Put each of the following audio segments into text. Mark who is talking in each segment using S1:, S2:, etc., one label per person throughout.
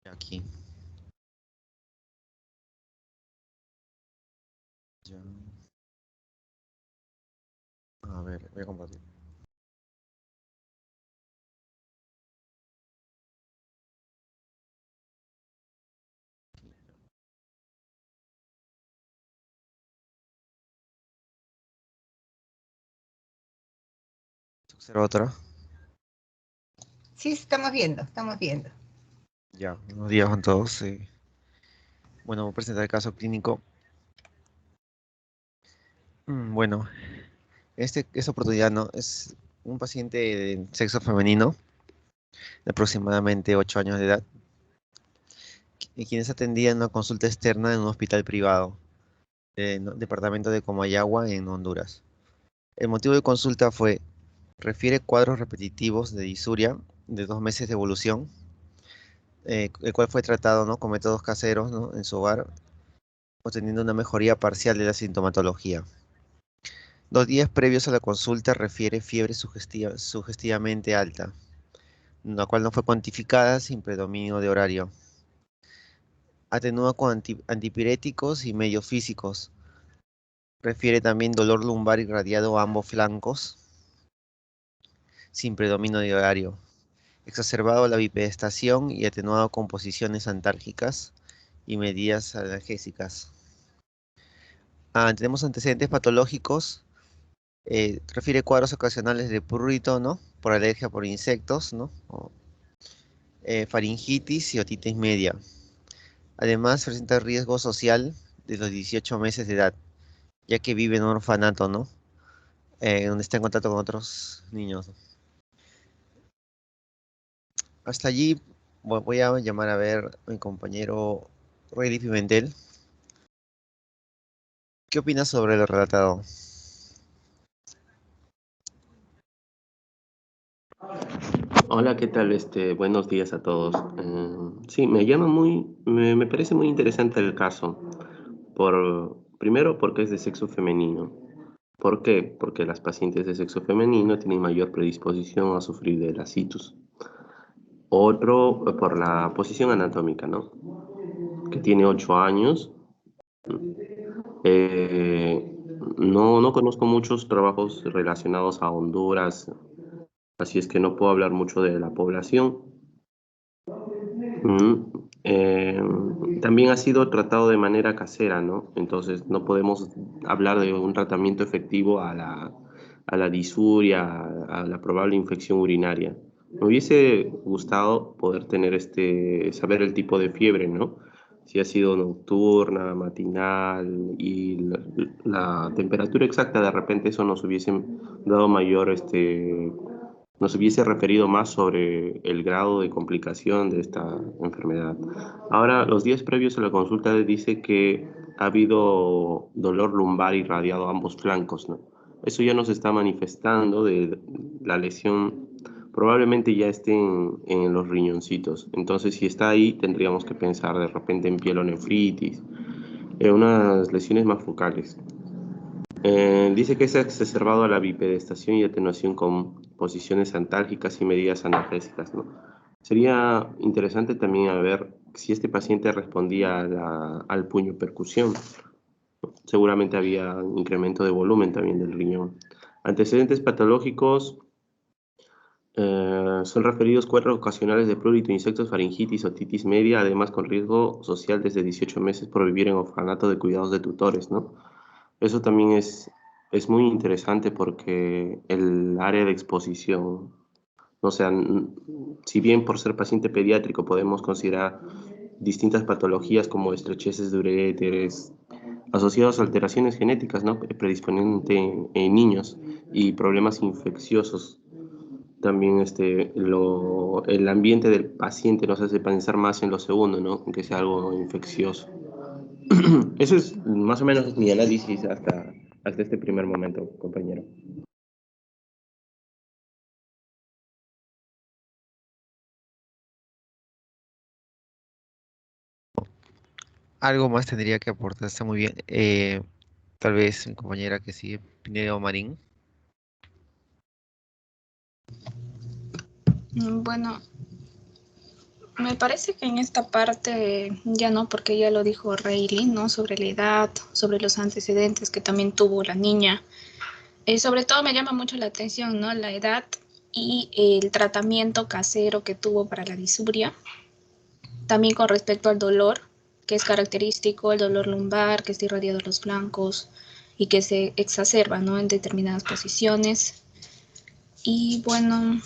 S1: Aquí. Ya. A ver, voy a compartir. ¿Observa otra?
S2: Sí, estamos viendo, estamos viendo.
S1: Ya, buenos días con todos. Bueno, voy a presentar el caso clínico. Bueno, esta oportunidad no es un paciente de sexo femenino de aproximadamente 8 años de edad, y quienes atendían una consulta externa en un hospital privado del departamento de Comayagua en Honduras. El motivo de consulta fue: refiere cuadros repetitivos de disuria de 2 meses de evolución, el cual fue tratado, ¿no?, con métodos caseros, ¿no?, en su hogar, obteniendo una mejoría parcial de la sintomatología. 2 días previos a la consulta refiere fiebre sugestivamente alta, la cual no fue cuantificada, sin predominio de horario. Atenúa con antipiréticos y medios físicos. Refiere también dolor lumbar irradiado a ambos flancos, sin predominio de horario. Exacerbado la bipedestación y atenuado con posiciones antárgicas y medidas analgésicas. Tenemos antecedentes patológicos. Refiere cuadros ocasionales de prurito, ¿no?, por alergia por insectos, ¿no?, faringitis y otitis media. Además, presenta riesgo social de los 18 meses de edad, ya que vive en un orfanato, ¿no?, donde está en contacto con otros niños. Hasta allí voy a llamar a ver a mi compañero Rayleigh Pimentel. ¿Qué opinas sobre lo relatado?
S3: Hola, ¿qué tal? Buenos días a todos. Sí, me parece muy interesante el caso. Primero, porque es de sexo femenino. ¿Por qué? Porque las pacientes de sexo femenino tienen mayor predisposición a sufrir de la situs. Otro, por la posición anatómica, ¿no? Que tiene 8 años. Eh, no conozco muchos trabajos relacionados a Honduras, así es que no puedo hablar mucho de la población. Mm, eh, También ha sido tratado de manera casera, ¿no? Entonces no podemos hablar de un tratamiento efectivo a la disuria, a la probable infección urinaria. Me hubiese gustado poder tener saber el tipo de fiebre, ¿no? Si ha sido nocturna, matinal y la temperatura exacta, de repente eso nos hubiese dado mayor, nos hubiese referido más sobre el grado de complicación de esta enfermedad. Ahora, los días previos a la consulta dice que ha habido dolor lumbar irradiado a ambos flancos, ¿no? Eso ya nos está manifestando de la lesión, probablemente ya esté en los riñoncitos. Entonces, si está ahí, tendríamos que pensar de repente en pielonefritis, en unas lesiones más focales. Dice que es exacerbado a la bipedestación y atenuación con posiciones antálgicas y medidas analgésicas, ¿no? Sería interesante también a ver si este paciente respondía al puño percusión. Seguramente había un incremento de volumen también del riñón. Antecedentes patológicos, son referidos cuadros ocasionales de prurito, insectos, faringitis, otitis media, además con riesgo social desde 18 meses por vivir en orfanato de cuidados de tutores, ¿no? Eso también es muy interesante porque el área de exposición, o sea, si bien por ser paciente pediátrico podemos considerar distintas patologías como estrecheces de uréteres asociados a alteraciones genéticas, ¿no?, predisponiente en niños y problemas infecciosos. También el ambiente del paciente nos hace pensar más en lo segundo, ¿no?, que sea algo infeccioso. Eso es más o menos mi análisis hasta este primer momento, compañero.
S1: Algo más tendría que aportar, está muy bien. Tal vez mi compañera que sigue, Pinedo Marín.
S4: Bueno, Me parece que en esta parte ya no, porque ya lo dijo Reilly, ¿no? Sobre la edad, sobre los antecedentes que también tuvo la niña. Sobre todo me llama mucho la atención, ¿no? La edad y el tratamiento casero que tuvo para la disuria. También con respecto al dolor, que es característico, el dolor lumbar, que está irradiado a los flancos y que se exacerba, ¿no? En determinadas posiciones. Y bueno,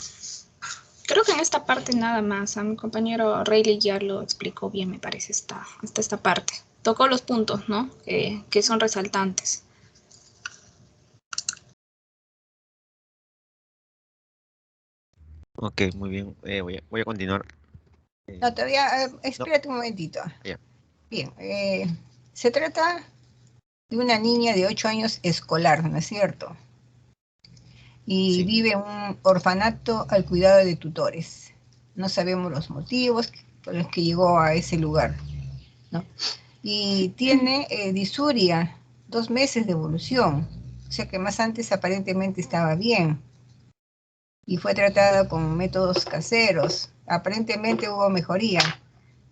S4: creo que en esta parte nada más. A mi compañero Reilly ya lo explicó bien, me parece, hasta esta parte. Tocó los puntos, ¿no? Que son resaltantes.
S1: Ok, muy bien. Voy a continuar.
S2: No, todavía,
S1: No,
S2: espérate un momentito.
S1: ya.
S2: Bien, se trata de una niña de 8 años escolar, ¿no es cierto? Y
S1: Sí.
S2: vive en un orfanato al cuidado de tutores. No sabemos los motivos por los que llegó a ese lugar, ¿no? Y tiene disuria, 2 meses de evolución, o sea que más antes aparentemente estaba bien y fue tratada con métodos caseros. Aparentemente hubo mejoría,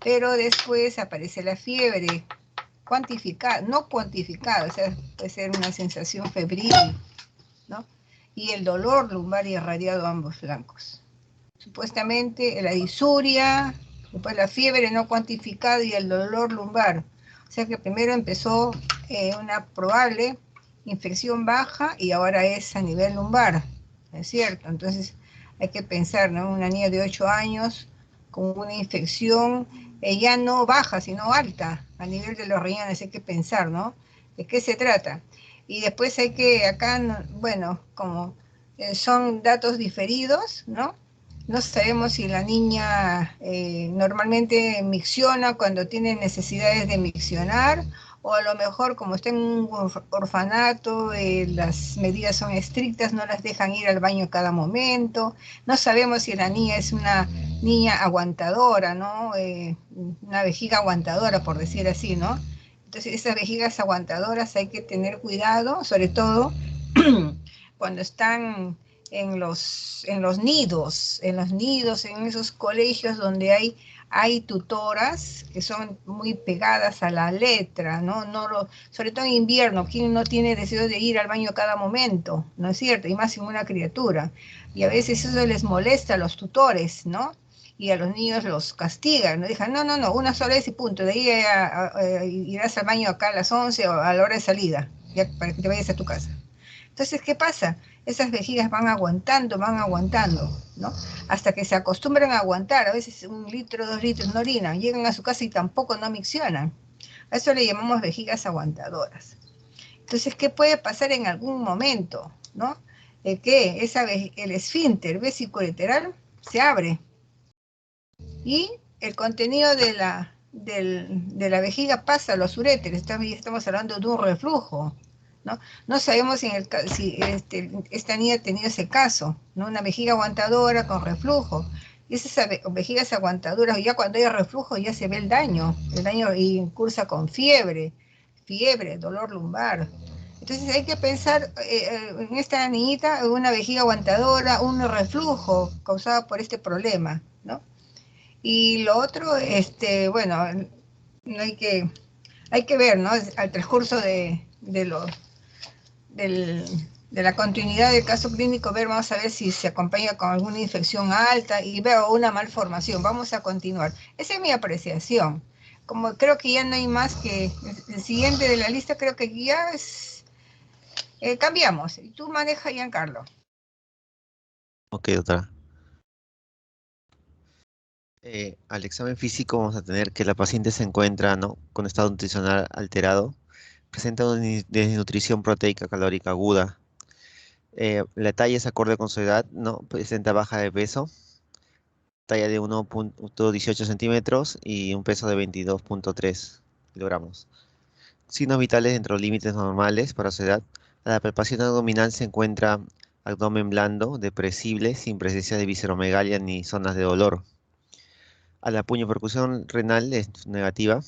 S2: pero después aparece la fiebre, cuantificada, no cuantificada, o sea, puede ser una sensación febril, ¿no? Y el dolor lumbar irradiado a ambos flancos. Supuestamente la disuria, después la fiebre no cuantificada y el dolor lumbar. O sea que primero empezó una probable infección baja y ahora es a nivel lumbar, ¿es cierto? Entonces hay que pensar, ¿no? Una niña de 8 años con una infección ya no baja, sino alta, a nivel de los riñones, hay que pensar, ¿no? ¿De qué se trata? Y después hay que, acá, bueno, como son datos diferidos, ¿no? No sabemos si la niña normalmente micciona cuando tiene necesidades de miccionar, o a lo mejor como está en un orfanato, las medidas son estrictas, no las dejan ir al baño cada momento. No sabemos si la niña es una niña aguantadora, ¿no? Una vejiga aguantadora, por decir así, ¿no? Entonces esas vejigas aguantadoras hay que tener cuidado, sobre todo cuando están en esos colegios donde hay tutoras que son muy pegadas a la letra, ¿no? Sobre todo en invierno, ¿quién no tiene deseo de ir al baño cada momento? ¿No es cierto? Y más en una criatura. Y a veces eso les molesta a los tutores, ¿no? Y a los niños los castigan, ¿no? Dejan, no, una sola vez y punto, de ahí irás al baño acá a las 11 o a la hora de salida, ya para que te vayas a tu casa. Entonces, ¿qué pasa? Esas vejigas van aguantando, ¿no? Hasta que se acostumbran a aguantar, a veces 1 litro, 2 litros no orinan, llegan a su casa y tampoco no miccionan. A eso le llamamos vejigas aguantadoras. Entonces, ¿qué puede pasar en algún momento, ¿no? Que el esfínter vesiculolateral se abre y el contenido de la vejiga pasa a los uréteres. Estamos hablando de un reflujo, ¿no? No sabemos si esta niña ha tenido ese caso, ¿no? Una vejiga aguantadora con reflujo. Y esas vejigas aguantadoras, ya cuando hay reflujo ya se ve el daño y cursa con fiebre, dolor lumbar. Entonces hay que pensar en esta niñita, una vejiga aguantadora, un reflujo causado por este problema, ¿no? Y lo otro, bueno, hay que ver, ¿no? Al transcurso de la continuidad del caso clínico, vamos a ver si se acompaña con alguna infección alta y veo una malformación. Vamos a continuar. Esa es mi apreciación. Como creo que ya no hay más que el siguiente de la lista, creo que ya es... cambiamos. Tú manejas, Giancarlo.
S1: Ok, doctora. Al examen físico vamos a tener que la paciente se encuentra, ¿no?, con estado nutricional alterado, presenta una desnutrición proteica calórica aguda. La talla es acorde con su edad, ¿no? Presenta baja de peso, talla de 1,18 centímetros y un peso de 22,3 kilogramos. Signos vitales dentro de límites normales para su edad. A la palpación abdominal se encuentra abdomen blando, depresible, sin presencia de visceromegalia ni zonas de dolor. A la puñopercusión renal es negativa.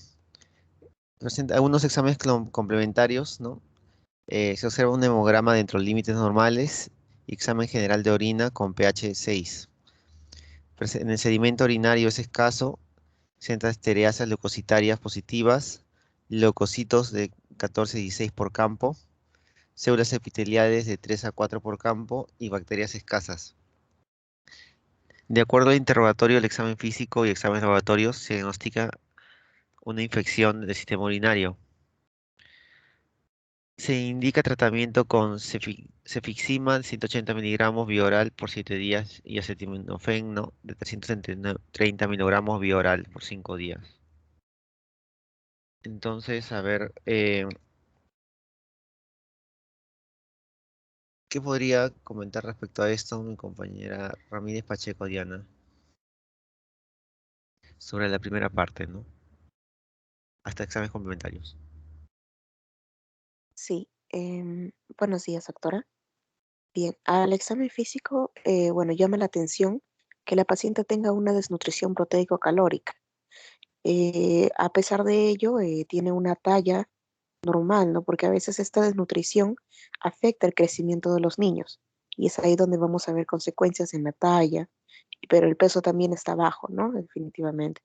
S1: Presenta algunos exámenes complementarios, ¿no? Se observa un hemograma dentro de límites normales y examen general de orina con pH 6. En el sedimento urinario es escaso centroestereasas leucocitarias positivas, leucocitos de 14 a 16 por campo, células epiteliales de 3 a 4 por campo y bacterias escasas. De acuerdo al interrogatorio, el examen físico y exámenes laboratorios se diagnostica una infección del sistema urinario. Se indica tratamiento con cefixima 180 miligramos vía oral por 7 días y acetaminofeno de 330 miligramos vía oral por 5 días. Entonces, a ver, ¿qué podría comentar respecto a esto mi compañera Ramírez Pacheco Diana? Sobre la primera parte, ¿no? Hasta exámenes complementarios.
S5: Sí, buenos días, doctora. Bien, al examen físico, bueno, llama la atención que la paciente tenga una desnutrición proteico-calórica. A pesar de ello, tiene una talla normal, ¿no? Porque a veces esta desnutrición afecta el crecimiento de los niños y es ahí donde vamos a ver consecuencias en la talla, pero el peso también está bajo, ¿no? Definitivamente.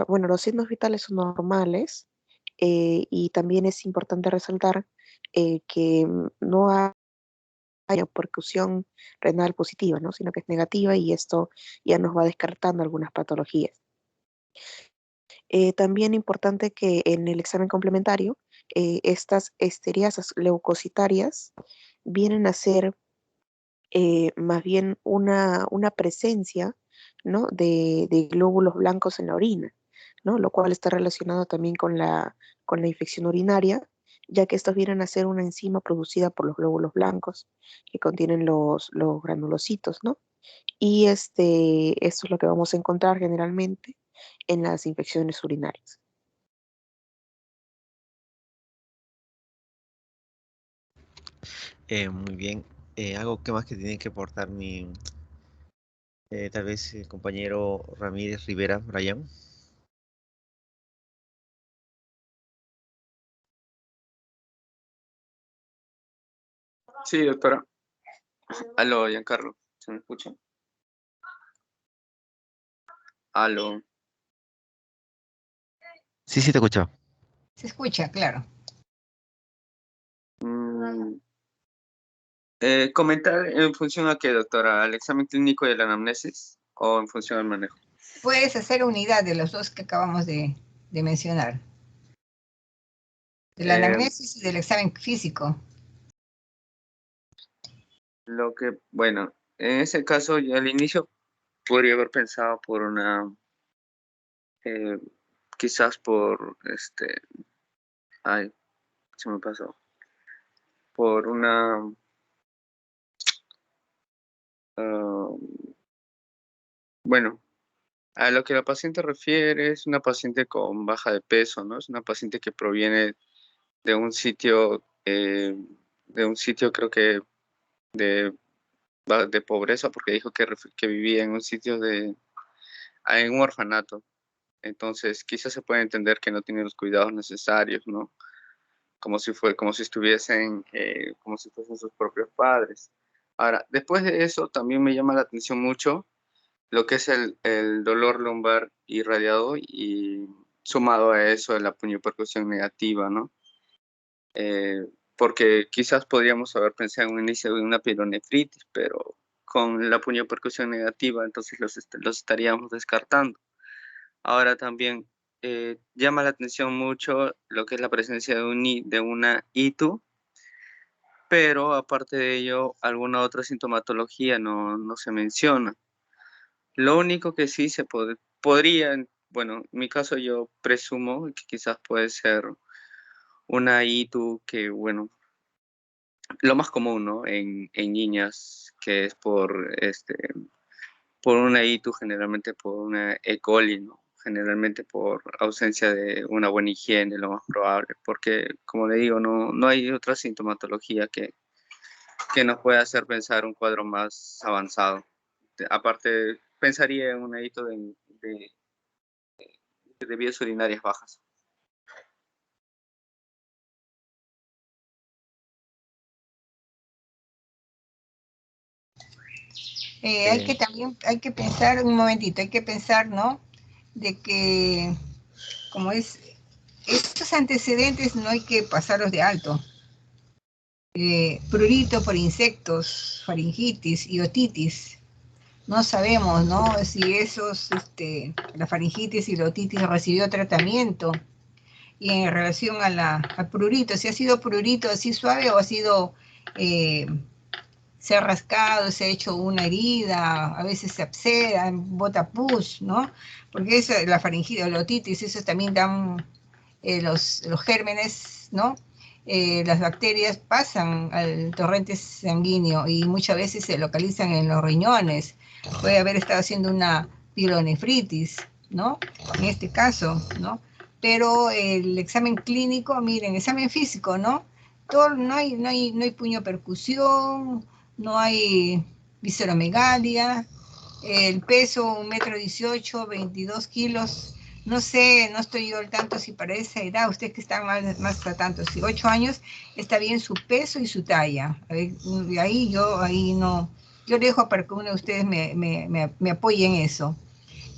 S5: Bueno, los signos vitales son normales y también es importante resaltar que no haya percusión renal positiva, ¿no? Sino que es negativa y esto ya nos va descartando algunas patologías. También importante que en el examen complementario, estas esteriasas leucocitarias vienen a ser más bien una presencia, ¿no? de glóbulos blancos en la orina, ¿no? Lo cual está relacionado también con la infección urinaria, ya que estos vienen a ser una enzima producida por los glóbulos blancos que contienen los granulocitos, ¿no? Y esto es lo que vamos a encontrar generalmente en las infecciones urinarias.
S1: Muy bien. ¿Algo que más que tiene que aportar tal vez el compañero Ramírez Rivera, Brian?
S6: Sí, doctora. Aló, Giancarlo. ¿Se me escucha? Aló.
S1: Sí, sí, te escucho.
S2: Se escucha, claro.
S6: Mm, ¿Comentar en función a qué, doctora? ¿Al examen clínico y la anamnesis o en función al manejo?
S2: Puedes hacer unidad de los dos que acabamos de mencionar. De la
S6: Eh,
S2: anamnesis y del examen físico.
S6: bueno, en ese caso, yo al inicio podría haber pensado por eh, quizás por, ay, se me pasó, por ah, bueno, a lo que la paciente refiere es una paciente con baja de peso, ¿no? Es una paciente que proviene de un sitio, creo que de, de pobreza, porque dijo que vivía en un sitio en un orfanato. Entonces, quizás se puede entender que no tiene los cuidados necesarios, ¿no? Como si estuviesen, como si fuesen sus propios padres. Ahora, después de eso, también me llama la atención mucho lo que es el dolor lumbar irradiado y sumado a eso la puniopercusión negativa, ¿no? Porque quizás podríamos haber pensado en un inicio de una pielonefritis, pero con la puniopercusión negativa, entonces los estaríamos descartando. Ahora también llama la atención mucho lo que es la presencia de una ITU, pero aparte de ello, alguna otra sintomatología no se menciona. Lo único que sí podría, bueno, en mi caso yo presumo que quizás puede ser una ITU que, bueno, lo más común, ¿no? En niñas, que es por una ITU, generalmente por una E. coli, ¿no? Generalmente por ausencia de una buena higiene, lo más probable, porque, como le digo, no hay otra sintomatología que nos pueda hacer pensar un cuadro más avanzado. Aparte, pensaría en una ITU de vías urinarias bajas.
S2: Hay que pensar, un momentito, hay que pensar, ¿no? de que, como es, estos antecedentes no hay que pasarlos de alto. Prurito por insectos, faringitis y otitis. No sabemos, ¿no? Si la faringitis y la otitis recibió tratamiento. Y en relación al prurito, si ha sido prurito así suave o ha sido, se ha rascado, se ha hecho una herida, a veces se absceda, bota pus, ¿no? Porque la faringitis o la otitis, eso también dan los gérmenes, ¿no? Las bacterias pasan al torrente sanguíneo y muchas veces se localizan en los riñones. Puede haber estado haciendo una pielonefritis, ¿no? En este caso, ¿no? Pero el examen clínico, miren, examen físico, ¿no? No hay puño percusión, no hay visceromegalia, el peso 1,18 m, 22 kilos. No sé, no estoy yo al tanto si para esa edad, ustedes que están más a tanto, si 8 años, está bien su peso y su talla. Ahí no, yo dejo para que uno de ustedes me apoye en eso.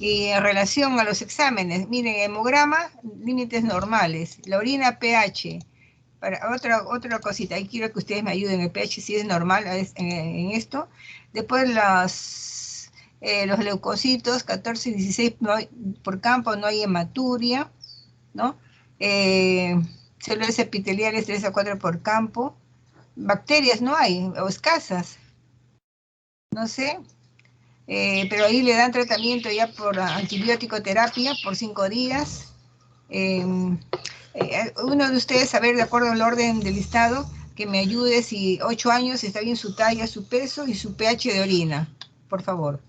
S2: Y en relación a los exámenes, miren, hemograma, límites normales, la orina pH, para otra cosita, ahí quiero que ustedes me ayuden, el pH si es normal en esto. Después los leucocitos, 14 y 16 por campo, no hay hematuria, ¿no? Células epiteliales 3 a 4 por campo. Bacterias no hay, o escasas, no sé. Pero ahí le dan tratamiento ya por antibiótico terapia por 5 días. Uno de ustedes, a ver, de acuerdo al orden del listado, que me ayude si 8 años está bien su talla, su peso y su pH de orina, por favor.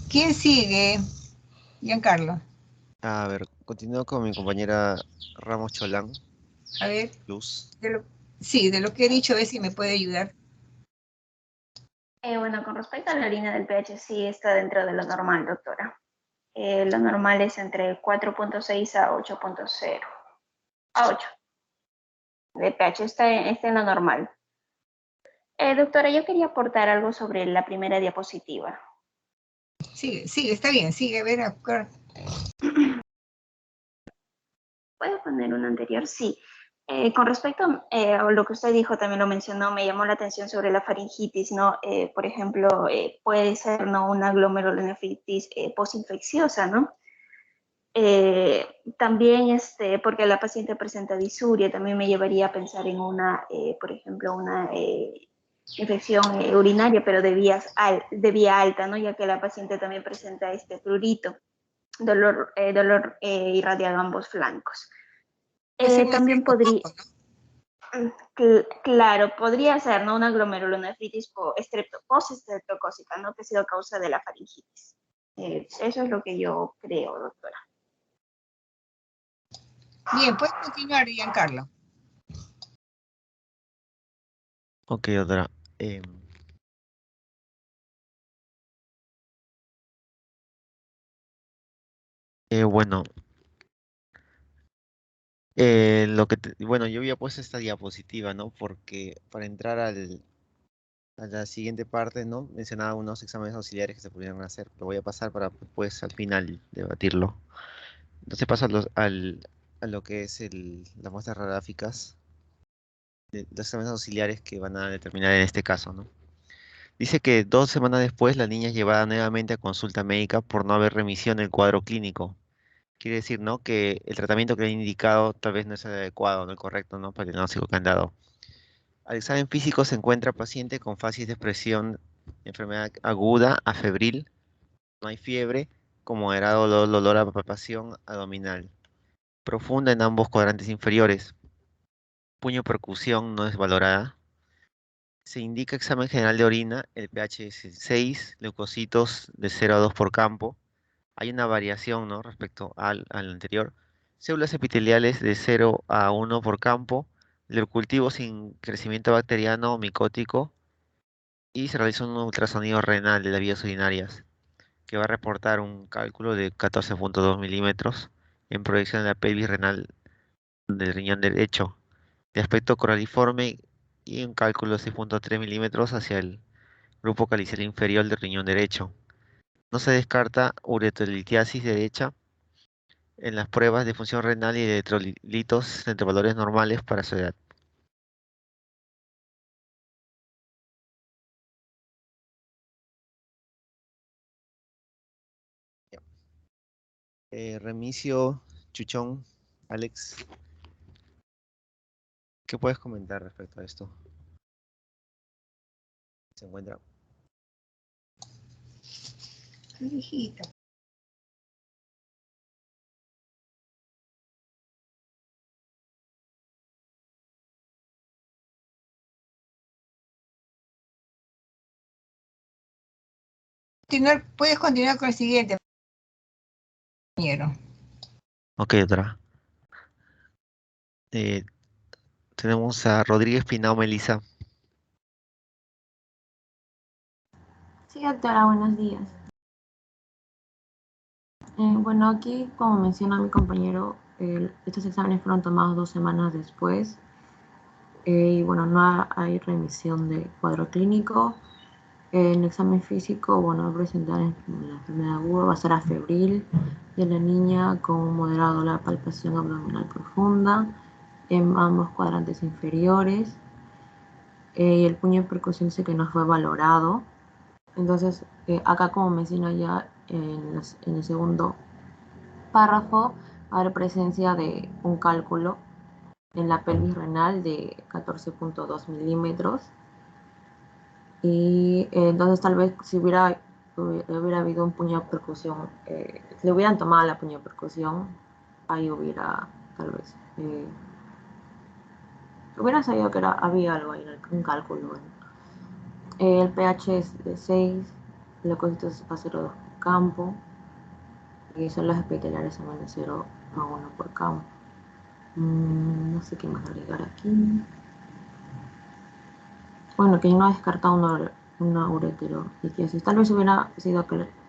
S2: ¿Quién sigue? Giancarlo.
S1: A ver, continúo con mi compañera Ramos Cholán,
S2: A ver,
S1: Luz.
S2: sí, de lo que he dicho, a ver si me puede ayudar.
S7: Bueno, con respecto a la orina del pH, sí está dentro de lo normal, doctora. Lo normal es entre 4.6 a 8.0. A 8. De pH está en lo normal. Doctora, yo quería aportar algo sobre la primera diapositiva.
S2: Sigue, está bien, sigue, a ver.
S7: ¿Puede poner una anterior? Sí. Con respecto a lo que usted dijo, también lo mencionó, me llamó la atención sobre la faringitis, ¿no? Por ejemplo, puede ser, ¿no?, una glomerulonefritis postinfecciosa, ¿no? También, porque la paciente presenta disuria, también me llevaría a pensar en por ejemplo, una infección urinaria, pero de vía alta, ¿no? Ya que la paciente también presenta prurito, dolor irradiado a ambos flancos. También podría, claro, podría ser, ¿no?, una glomerulonefritis post-estreptocócica, ¿no?, que ha sido causa de la faringitis. Eso es lo que yo creo, doctora.
S2: Bien, puedes continuar, Giancarlo.
S1: Ok, doctora. Bueno, bueno, yo había puesto esta diapositiva, ¿no? Porque para entrar a la siguiente parte, ¿no? Mencionaba unos exámenes auxiliares que se pudieran hacer. Lo voy a pasar para después al final debatirlo. Entonces paso a lo que es las muestras radiográficas de los exámenes auxiliares que van a determinar en este caso, ¿no? Dice que 2 semanas después la niña es llevada nuevamente a consulta médica por no haber remisión del cuadro clínico. Quiere decir, ¿no?, que el tratamiento que le han indicado tal vez no es el adecuado, no el correcto, ¿no?, para el diagnóstico que han dado. Al examen físico se encuentra paciente con fases de expresión de enfermedad aguda a febril, no hay fiebre, con moderado dolor a palpación abdominal, profunda en ambos cuadrantes inferiores, puño percusión no es valorada. Se indica examen general de orina, el pH es 6, leucocitos de 0 a 2 por campo. Hay una variación, ¿no?, respecto al anterior. Células epiteliales de 0 a 1 por campo, leucultivo sin crecimiento bacteriano o micótico, y se realiza un ultrasonido renal de las vías urinarias, que va a reportar un cálculo de 14.2 milímetros en proyección de la pelvis renal del riñón derecho, de aspecto coraliforme y un cálculo de 6.3 milímetros hacia el grupo calicero inferior del riñón derecho. No se descarta ureterolitiasis derecha en las pruebas de función renal y de electrolitos entre valores normales para su edad. Remigio, Chuchón, Alex, ¿qué puedes comentar respecto a esto? ¿Se encuentra?
S2: Hijita. Puedes continuar con el siguiente, compañero.
S1: Ok, doctora. Tenemos a Rodríguez Pinao Melisa.
S8: Sí, doctora, buenos días. Bueno, aquí, como menciona mi compañero, estos exámenes fueron tomados 2 semanas después. Y bueno, no hay remisión de cuadro clínico. El examen físico, bueno, va a presentar la enfermedad aguda, va a ser febril de la niña con un moderado dolor, palpación abdominal profunda en ambos cuadrantes inferiores. Y el puño de percusión dice que no fue valorado. Entonces, acá como menciona ya en el segundo párrafo, va a haber presencia de un cálculo en la pelvis renal de 14.2 milímetros. Y entonces tal vez si hubiera habido un puño de percusión, le hubieran tomado la puño de percusión, ahí hubiera tal vez, hubiera sabido que había algo ahí, un cálculo. El pH es de 6, el leucocitos es a 0,2 por campo, y son los epiteliales también de 0,1 por campo. No sé qué más agregar aquí. Bueno, que no ha descartado una ureterolitiasis. Tal vez hubiera sido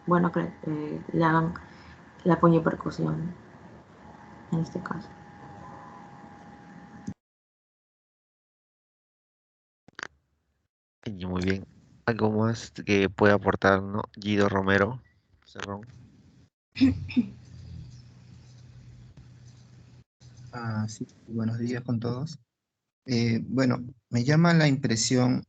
S8: bueno que le hagan la puñopercusión en este caso.
S1: Y muy bien. ¿Algo más que pueda aportar, no? Guido Romero Cerrón.
S9: Sí, buenos días con todos. Bueno, me llama la impresión,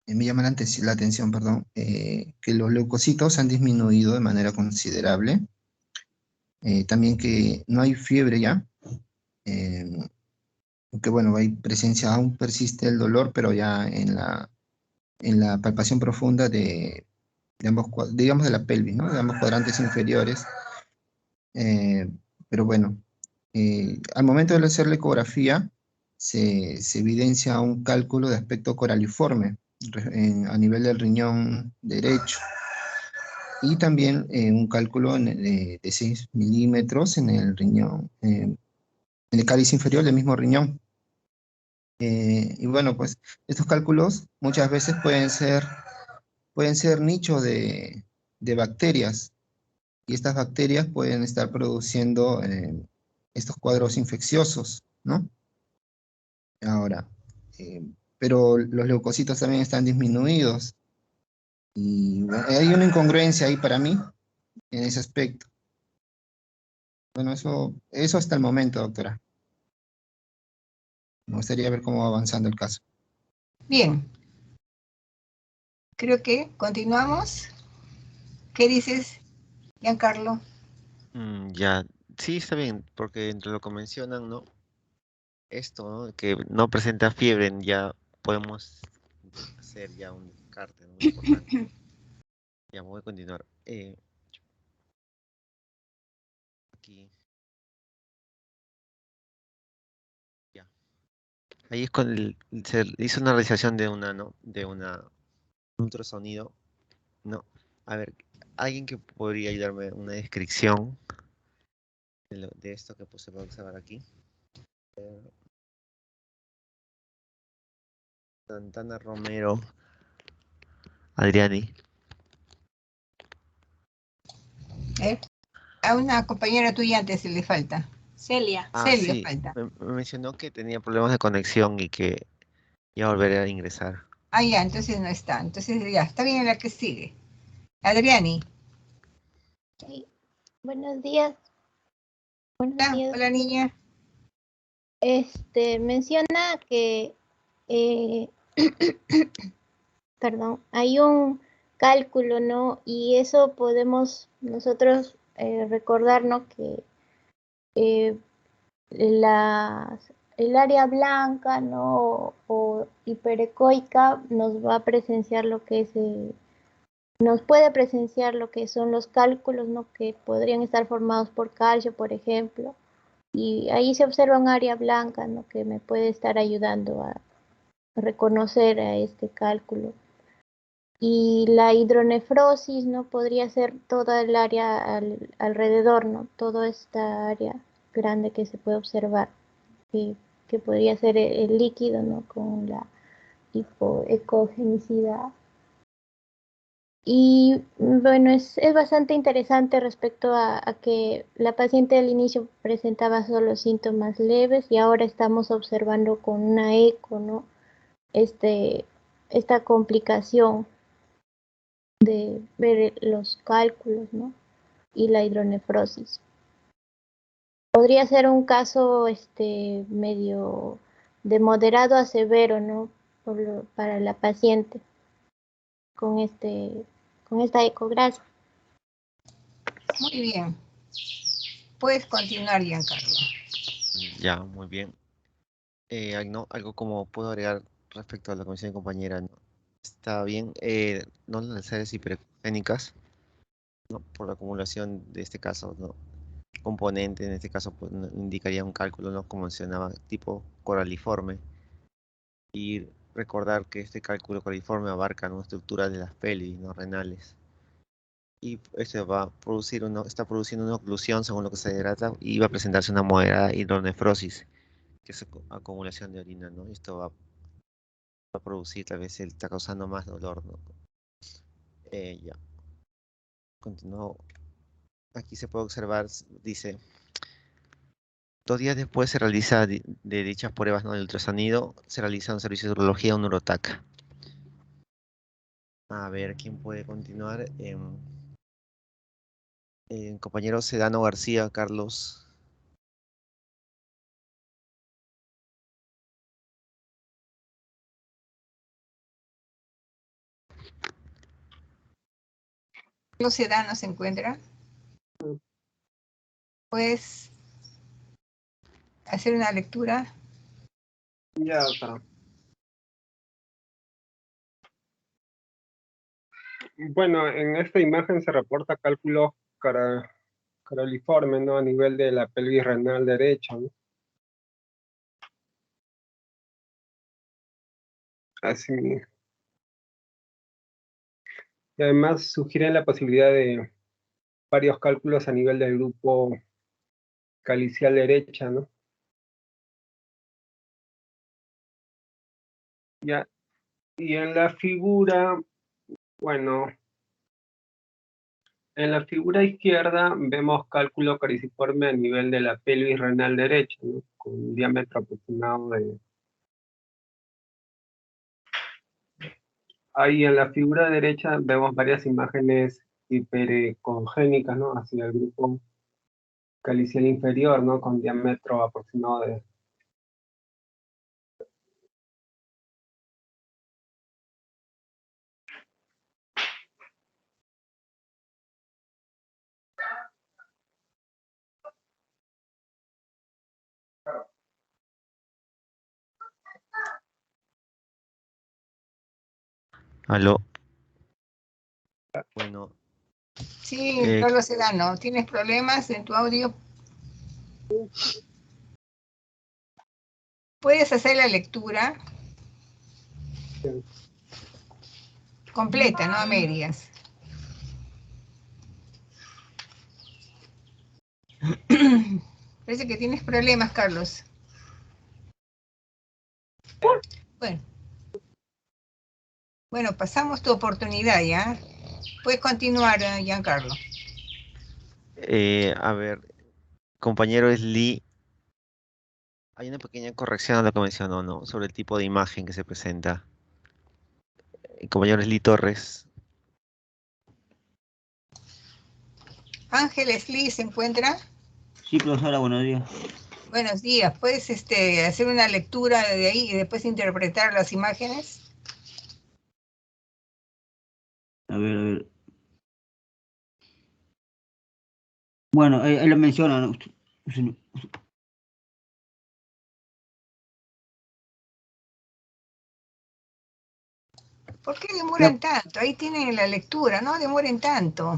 S9: me llama la atención, perdón, que los leucocitos han disminuido de manera considerable. También que no hay fiebre ya. Que bueno, hay presencia, aún persiste el dolor, pero ya en la palpación profunda de ambos, digamos de la pelvis, ¿no? De ambos cuadrantes inferiores. Pero bueno, al momento de hacer la ecografía, se evidencia un cálculo de aspecto coraliforme a nivel del riñón derecho. Y también un cálculo de 6 milímetros en el riñón, en el cáliz inferior del mismo riñón. Y bueno, pues estos cálculos muchas veces pueden ser nichos de bacterias, y estas bacterias pueden estar produciendo estos cuadros infecciosos, ¿no? Ahora, pero los leucocitos también están disminuidos, y bueno, hay una incongruencia ahí para mí en ese aspecto. Bueno, eso hasta el momento, doctora. Me gustaría ver cómo va avanzando el caso.
S2: Bien. Creo que continuamos. ¿Qué dices, Giancarlo?
S1: Ya, sí, está bien, porque entre lo que mencionan, ¿no? Esto, ¿no? Que no presenta fiebre, ya podemos hacer ya un descarte, ¿no? Muy importante. Ya voy a continuar. Aquí. Ya. Ahí es cuando se hizo una realización de una, ¿no? De un ultrasonido, ¿no? A ver, alguien que podría ayudarme una descripción de esto que pues, se va a observar aquí. Santana Romero, Adriani.
S2: A una compañera tuya antes se le falta.
S4: Celia.
S2: Celia
S1: Sí,
S2: falta.
S1: me mencionó que tenía problemas de conexión y que Ya volveré a ingresar.
S2: Ah, ya, entonces no está. Entonces ya, está bien la que sigue. Adriani.
S10: Sí. Buenos días. Buenos días.
S2: Hola, niña.
S10: Menciona que, perdón, hay un cálculo, ¿no? Y eso podemos nosotros recordar, ¿no? Que eh, el área blanca, ¿no? O hiperecoica nos va a presenciar lo que es, nos puede presenciar lo que son los cálculos, ¿no? Que podrían estar formados por calcio, por ejemplo. Y ahí se observa un área blanca, ¿no? Que me puede estar ayudando a reconocer a este cálculo. Y la hidronefrosis, ¿no? Podría ser toda el área alrededor, ¿no? Toda esta área grande que se puede observar, que podría ser el líquido, ¿no? Con la hipoecogenicidad. Y bueno, es bastante interesante respecto a que la paciente al inicio presentaba solo síntomas leves y ahora estamos observando con una eco, ¿no? Esta complicación de ver los cálculos, ¿no? Y la hidronefrosis. Podría ser un caso medio de moderado a severo, ¿no? Para la paciente con esta ecografía.
S2: Muy bien. Puedes continuar, Giancarlo.
S1: Ya, muy bien. No, algo como puedo agregar respecto a lo que mencioné mi compañera, ¿no? Está bien, no las áreas hipergénicas, ¿no? Por la acumulación de este caso, ¿no? Componente, en este caso, pues, indicaría un cálculo, ¿no? Como mencionaba, tipo coraliforme. Y recordar que este cálculo coraliforme abarca una estructura de las pelvis, ¿no? Renales. Y esto va a producir está produciendo una oclusión según lo que se hidrata y va a presentarse una moderada hidronefrosis, que es acumulación de orina, ¿no? Y esto va a producir, tal vez, está causando más dolor, ¿no? Ya, continuó. Aquí se puede observar, dice, 2 días después se realiza de dichas pruebas, ¿no? Del ultrasonido, se realiza un servicio de urología, un neurotac. A ver, ¿quién puede continuar? Compañero Sedano García, Carlos.
S2: Carlos Sedano se encuentra. ¿Puedes hacer una lectura?
S11: Ya, doctora. Bueno, en esta imagen se reporta cálculo coraliforme, ¿no? A nivel de la pelvis renal derecha, ¿no? Así. Y además sugieren la posibilidad de varios cálculos a nivel del grupo calicial derecha, ¿no? Ya. Y en la figura, bueno, en la figura izquierda vemos cálculo caliciforme a nivel de la pelvis renal derecha, ¿no? Con un diámetro aproximado de... Ahí en la figura derecha vemos varias imágenes hiperecogénicas, ¿no? Hacia el grupo calicial inferior, ¿no? Con diámetro aproximado de...
S1: Aló. Bueno.
S2: Sí, Carlos Sedano, ¿tienes problemas en tu audio? ¿Puedes hacer la lectura? Completa, no a medias. Parece que tienes problemas, Carlos. Bueno, pasamos tu oportunidad, ¿ya? Puedes continuar, Giancarlo.
S1: A ver, compañero es Lee Hay una pequeña corrección a lo que mencionó, ¿no? Sobre el tipo de imagen que se presenta. Compañero Leslie Torres.
S2: Ángeles Lee se encuentra.
S12: Sí, profesora, buenos días.
S2: Buenos días. ¿Puedes hacer una lectura de ahí y después interpretar las imágenes?
S12: A ver. Bueno, él lo menciona, ¿no?
S2: ¿Por qué demoran tanto? Ahí tienen la lectura, no demoren tanto.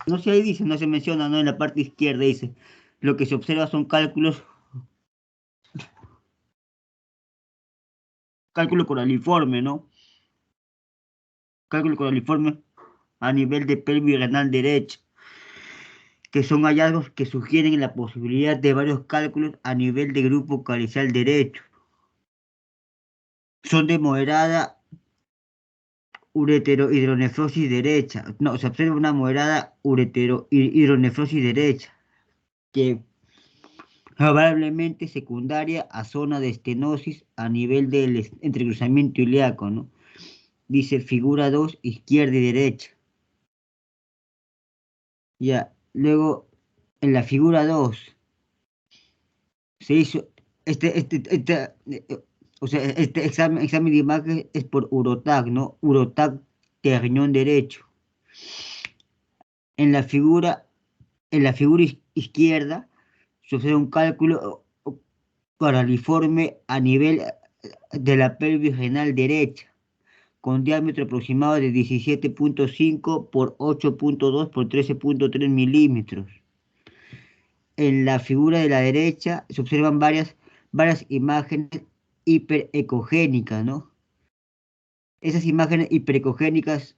S12: No sé, ahí dice, no se menciona, ¿no? En la parte izquierda dice, lo que se observa son cálculo coraliforme, ¿no? Cálculo coraliforme a nivel de pelvis renal derecha, que son hallazgos que sugieren la posibilidad de varios cálculos a nivel de grupo calicial derecho. Son de moderada ureterohidronefrosis derecha. No, se observa una moderada ureterohidronefrosis derecha, que probablemente secundaria a zona de estenosis a nivel del entrecruzamiento ilíaco, ¿no? Dice figura 2, izquierda y derecha. Ya, luego en la figura 2 se hizo este examen de imagen es por urotac, ¿no? Urotac de riñón derecho. En la figura izquierda se hace un cálculo coraliforme a nivel de la pelvis renal derecha, con diámetro aproximado de 17.5 por 8.2 por 13.3 milímetros. En la figura de la derecha se observan varias imágenes hiperecogénicas, ¿no? Esas imágenes hiperecogénicas,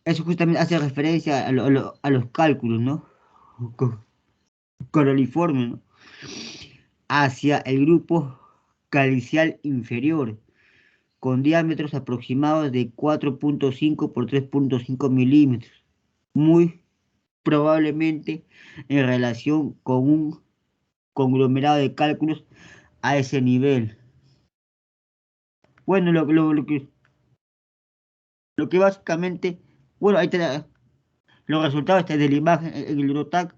S12: eso justamente hace referencia a los cálculos, ¿no? Coraliformes, ¿no? Hacia el grupo calicial inferior, con diámetros aproximados de 4.5 por 3.5 milímetros, muy probablemente en relación con un conglomerado de cálculos a ese nivel. Bueno, lo que básicamente, bueno, ahí te da los resultados de la imagen en el Urotac.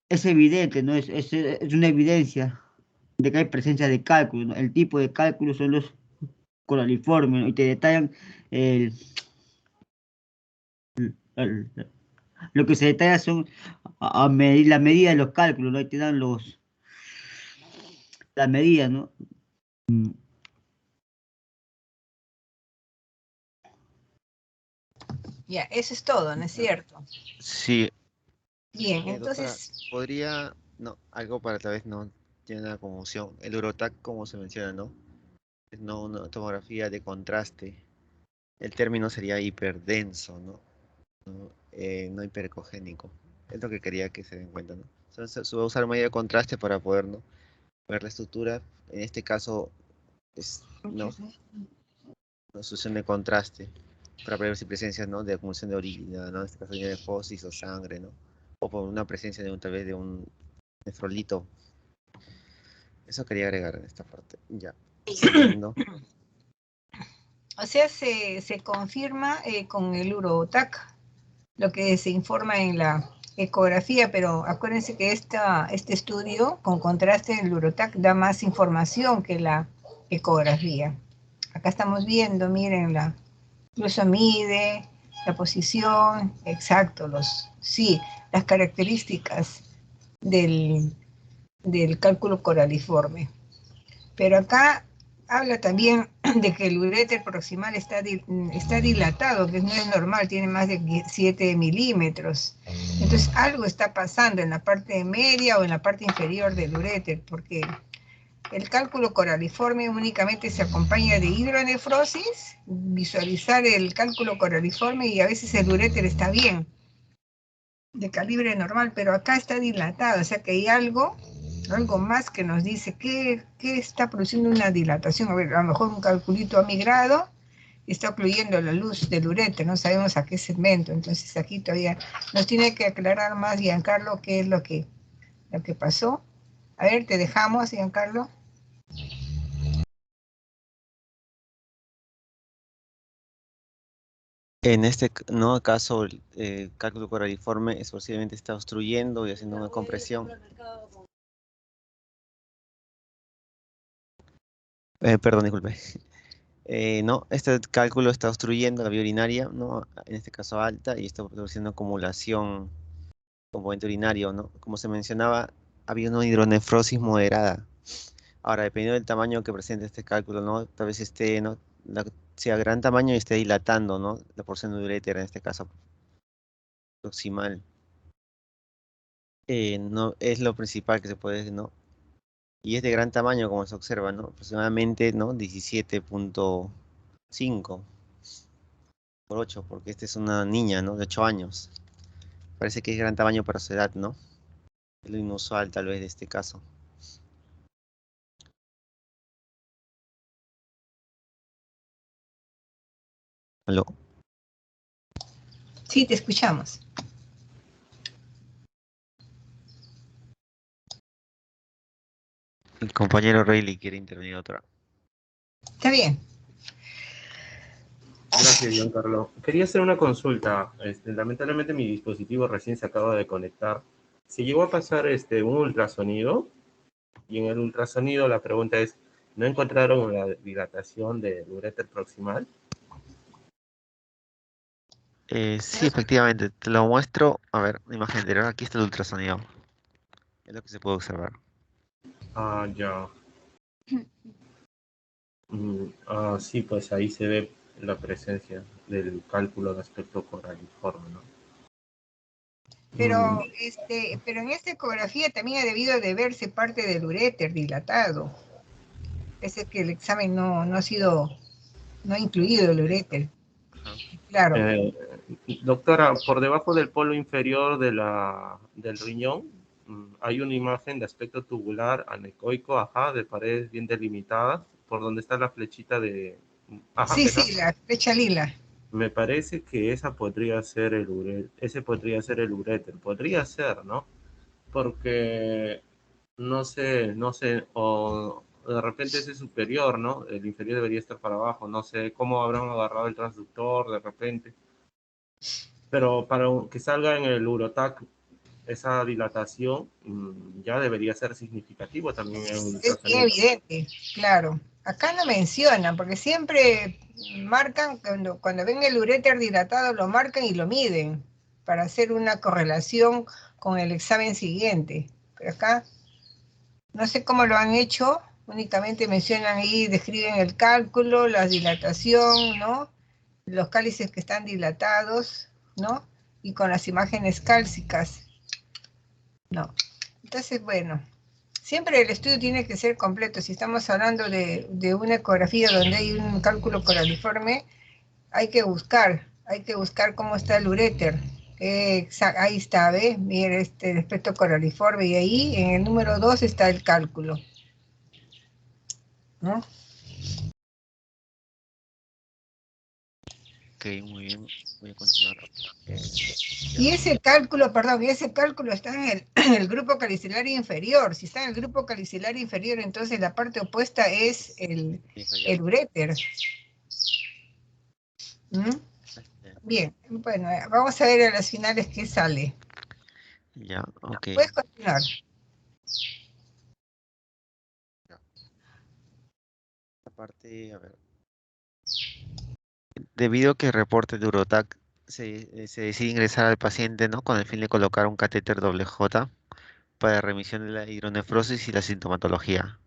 S12: Es evidente, ¿no? Es una evidencia de que hay presencia de cálculos, ¿no? El tipo de cálculos son los coraliformes, ¿no? Y te detallan lo que se detalla son la medida de los cálculos, ¿no? Ahí te dan las medidas, ¿no?
S2: Ya, eso es todo, ¿no es cierto?
S1: Sí.
S2: Bien,
S1: Doctora,
S2: entonces...
S1: podría, no, algo para tal vez no tiene una confusión. El Urotac, como se menciona, ¿no? Es no una tomografía de contraste. El término sería hiperdenso, ¿no? No hiperecogénico. Es lo que quería que se den cuenta, ¿no? Se va a usar medida de contraste para poder, ¿no? Ver la estructura. En este caso, es, ¿no? Una solución de contraste para ver si presencia, ¿no? De acumulación de orina, ¿no? En este caso de nefosis o sangre, ¿no? O por una presencia de tal vez de un nefrolito. Eso quería agregar en esta parte. Ya. Siguiendo.
S2: O sea, se confirma con el Urotac lo que se informa en la ecografía, pero acuérdense que este estudio con contraste en el Urotac da más información que la ecografía. Acá estamos viendo, miren, incluso mide la posición, exacto, las características del cálculo coraliforme. Pero acá habla también de que el uréter proximal está dilatado, que no es normal, tiene más de 7 milímetros. Entonces algo está pasando en la parte media o en la parte inferior del uréter, porque el cálculo coraliforme únicamente se acompaña de hidronefrosis, visualizar el cálculo coraliforme y a veces el uréter está bien, de calibre normal, pero acá está dilatado, o sea que hay algo más que nos dice que está produciendo una dilatación. A ver, a lo mejor un calculito ha migrado y está ocluyendo la luz del uréter, no sabemos a qué segmento, entonces aquí todavía nos tiene que aclarar más Giancarlo qué es lo que pasó A ver, te dejamos, Giancarlo.
S1: En este caso, el cálculo coraliforme posiblemente está obstruyendo y haciendo una compresión. Perdón, disculpe. No, este cálculo está obstruyendo la vía urinaria, ¿no? En este caso alta, y está produciendo acumulación componente urinario, ¿no? Como se mencionaba, había una hidronefrosis moderada. Ahora, dependiendo del tamaño que presente este cálculo, ¿no? Tal vez esté, ¿no? Sea gran tamaño y esté dilatando, ¿no? La porción de uréter, en este caso, proximal. No es lo principal que se puede, ¿no? Y es de gran tamaño, como se observa, ¿no? Aproximadamente, ¿no? 17.5 por 8, porque esta es una niña, ¿no? De 8 años. Parece que es gran tamaño para su edad, ¿no? Es lo inusual, tal vez, de este caso. ¿Aló?
S2: Sí, te escuchamos.
S1: El compañero Rayleigh quiere intervenir otra.
S2: Está bien.
S3: Gracias, Giancarlo. Quería hacer una consulta. Lamentablemente mi dispositivo recién se acaba de conectar. Se llegó a pasar un ultrasonido, y en el ultrasonido la pregunta es, ¿no encontraron la dilatación del uréter proximal?
S1: Sí, efectivamente, te lo muestro. A ver, imagen anterior, aquí está el ultrasonido. Es lo que se puede observar.
S3: Ah, ya. Sí, pues ahí se ve la presencia del cálculo de aspecto coraliforme, ¿no?
S2: Pero en esta ecografía también ha debido de verse parte del uréter dilatado. Es que el examen no ha sido, no ha incluido el uréter. Claro.
S3: Doctora, por debajo del polo inferior del riñón hay una imagen de aspecto tubular anecoico, de paredes bien delimitadas, por donde está la flechita de...
S2: Sí,
S3: ¿verdad?
S2: sí, la flecha lila.
S3: Me parece que ese podría ser el uréter, podría ser, ¿no? Porque no sé, o de repente ese es superior, ¿no? El inferior debería estar para abajo, no sé cómo habrán agarrado el transductor de repente. Pero para que salga en el Urotac esa dilatación, ya debería ser significativo también en un
S2: Es bien
S3: ultrasonido.
S2: evidente, claro. Acá no mencionan, porque siempre marcan, cuando ven el uréter dilatado, lo marcan y lo miden para hacer una correlación con el examen siguiente. Pero acá no sé cómo lo han hecho, únicamente mencionan ahí, describen el cálculo, la dilatación, ¿no? Los cálices que están dilatados, ¿no? Y con las imágenes cálcicas, ¿no? Entonces, bueno, siempre el estudio tiene que ser completo. Si estamos hablando de una ecografía donde hay un cálculo coraliforme, hay que buscar cómo está el uréter. Ahí está, ¿ves? Mira, el aspecto coraliforme, y ahí en el número 2 está el cálculo, ¿no?
S1: Ok, muy bien. Voy a continuar.
S2: Y ese cálculo, perdón, está en el grupo calicilario inferior. Si está en el grupo calicilario inferior, entonces la parte opuesta es el uréter. ¿Mm? Bien, bueno, vamos a ver a las finales qué sale.
S1: Ya, ok.
S2: Puedes continuar.
S1: Aparte, a ver. Debido a que el reporte de Urotac se decide ingresar al paciente, ¿no? Con el fin de colocar un catéter doble J para remisión de la hidronefrosis y la sintomatología.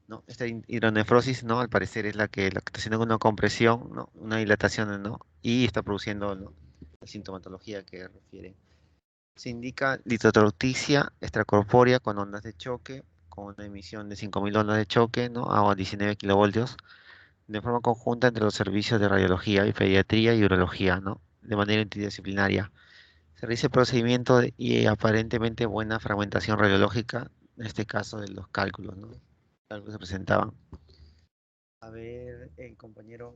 S1: ¿No? Esta hidronefrosis, ¿no? Al parecer es la que está haciendo una compresión, ¿no? Una dilatación, ¿no? Y está produciendo, ¿no? La sintomatología que refiere. Se indica litotrocticia extracorpórea con ondas de choque, con una emisión de 5.000 ondas de choque, ¿no? A 19 kilovoltios, de forma conjunta entre los servicios de radiología y pediatría y urología, ¿no? De manera interdisciplinaria. Se realiza el procedimiento y aparentemente buena fragmentación radiológica, en este caso de los cálculos, ¿no? Cálculos se presentaban. A ver, el compañero.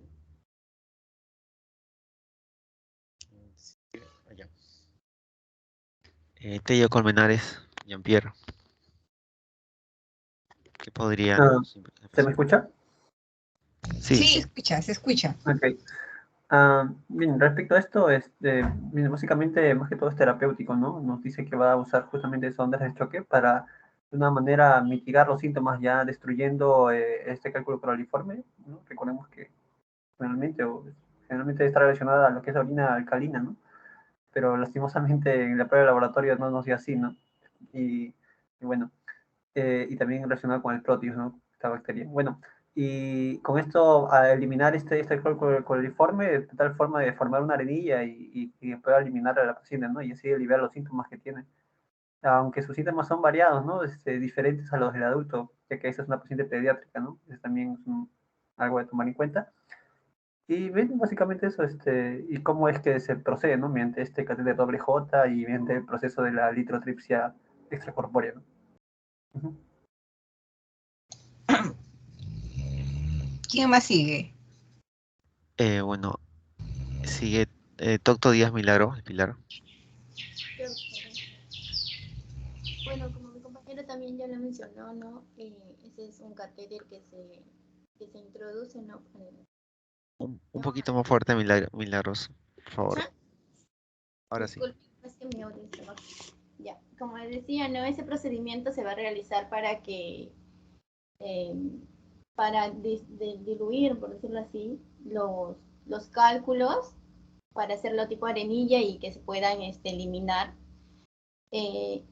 S1: Allá. Tello Colmenares, Jean-Pierre. que podría...
S11: Ah, ¿se me escucha?
S1: Sí.
S2: Sí, se escucha, se escucha.
S11: Ok. Bien, respecto a esto, bien, básicamente, más que todo es terapéutico, ¿no? Nos dice que va a usar justamente esas ondas de choque para, de una manera, mitigar los síntomas ya destruyendo este cálculo coraliforme, ¿no? Recordemos que generalmente está relacionada a lo que es la orina alcalina, ¿no? Pero lastimosamente en la prueba de laboratorio no nos dio así, ¿no? Y bueno, y también relacionado con el Proteus, ¿no? Esta bacteria. Bueno, y con esto, a eliminar este cálculo coliforme, de tal forma de formar una arenilla y pueda eliminar a la paciente, ¿no? Y así aliviar los síntomas que tiene. Aunque sus síntomas son variados, ¿no? Diferentes a los del adulto, ya que esta es una paciente pediátrica, ¿no? Es también algo de tomar en cuenta. Y ven básicamente eso, y cómo es que se procede, ¿no? Mediante este catéter doble J y mediante el proceso de la litrotripsia extracorpórea, ¿no? Uh-huh.
S2: ¿Quién más sigue?
S1: Bueno, sigue Doctor Díaz Milagro, el Pilar.
S10: Bueno, como mi compañero también ya lo mencionó, ¿no? Ese es un catéter que se introduce, ¿no?
S1: Un poquito más fuerte, Milagros, por favor.
S10: Ajá.
S1: Ahora sí.
S10: Disculpe, es que mi audio está bajo. Ya, como les decía, ¿no? Ese procedimiento se va a realizar para que, para diluir, por decirlo así, los cálculos, para hacerlo tipo arenilla y que se puedan eliminar. Y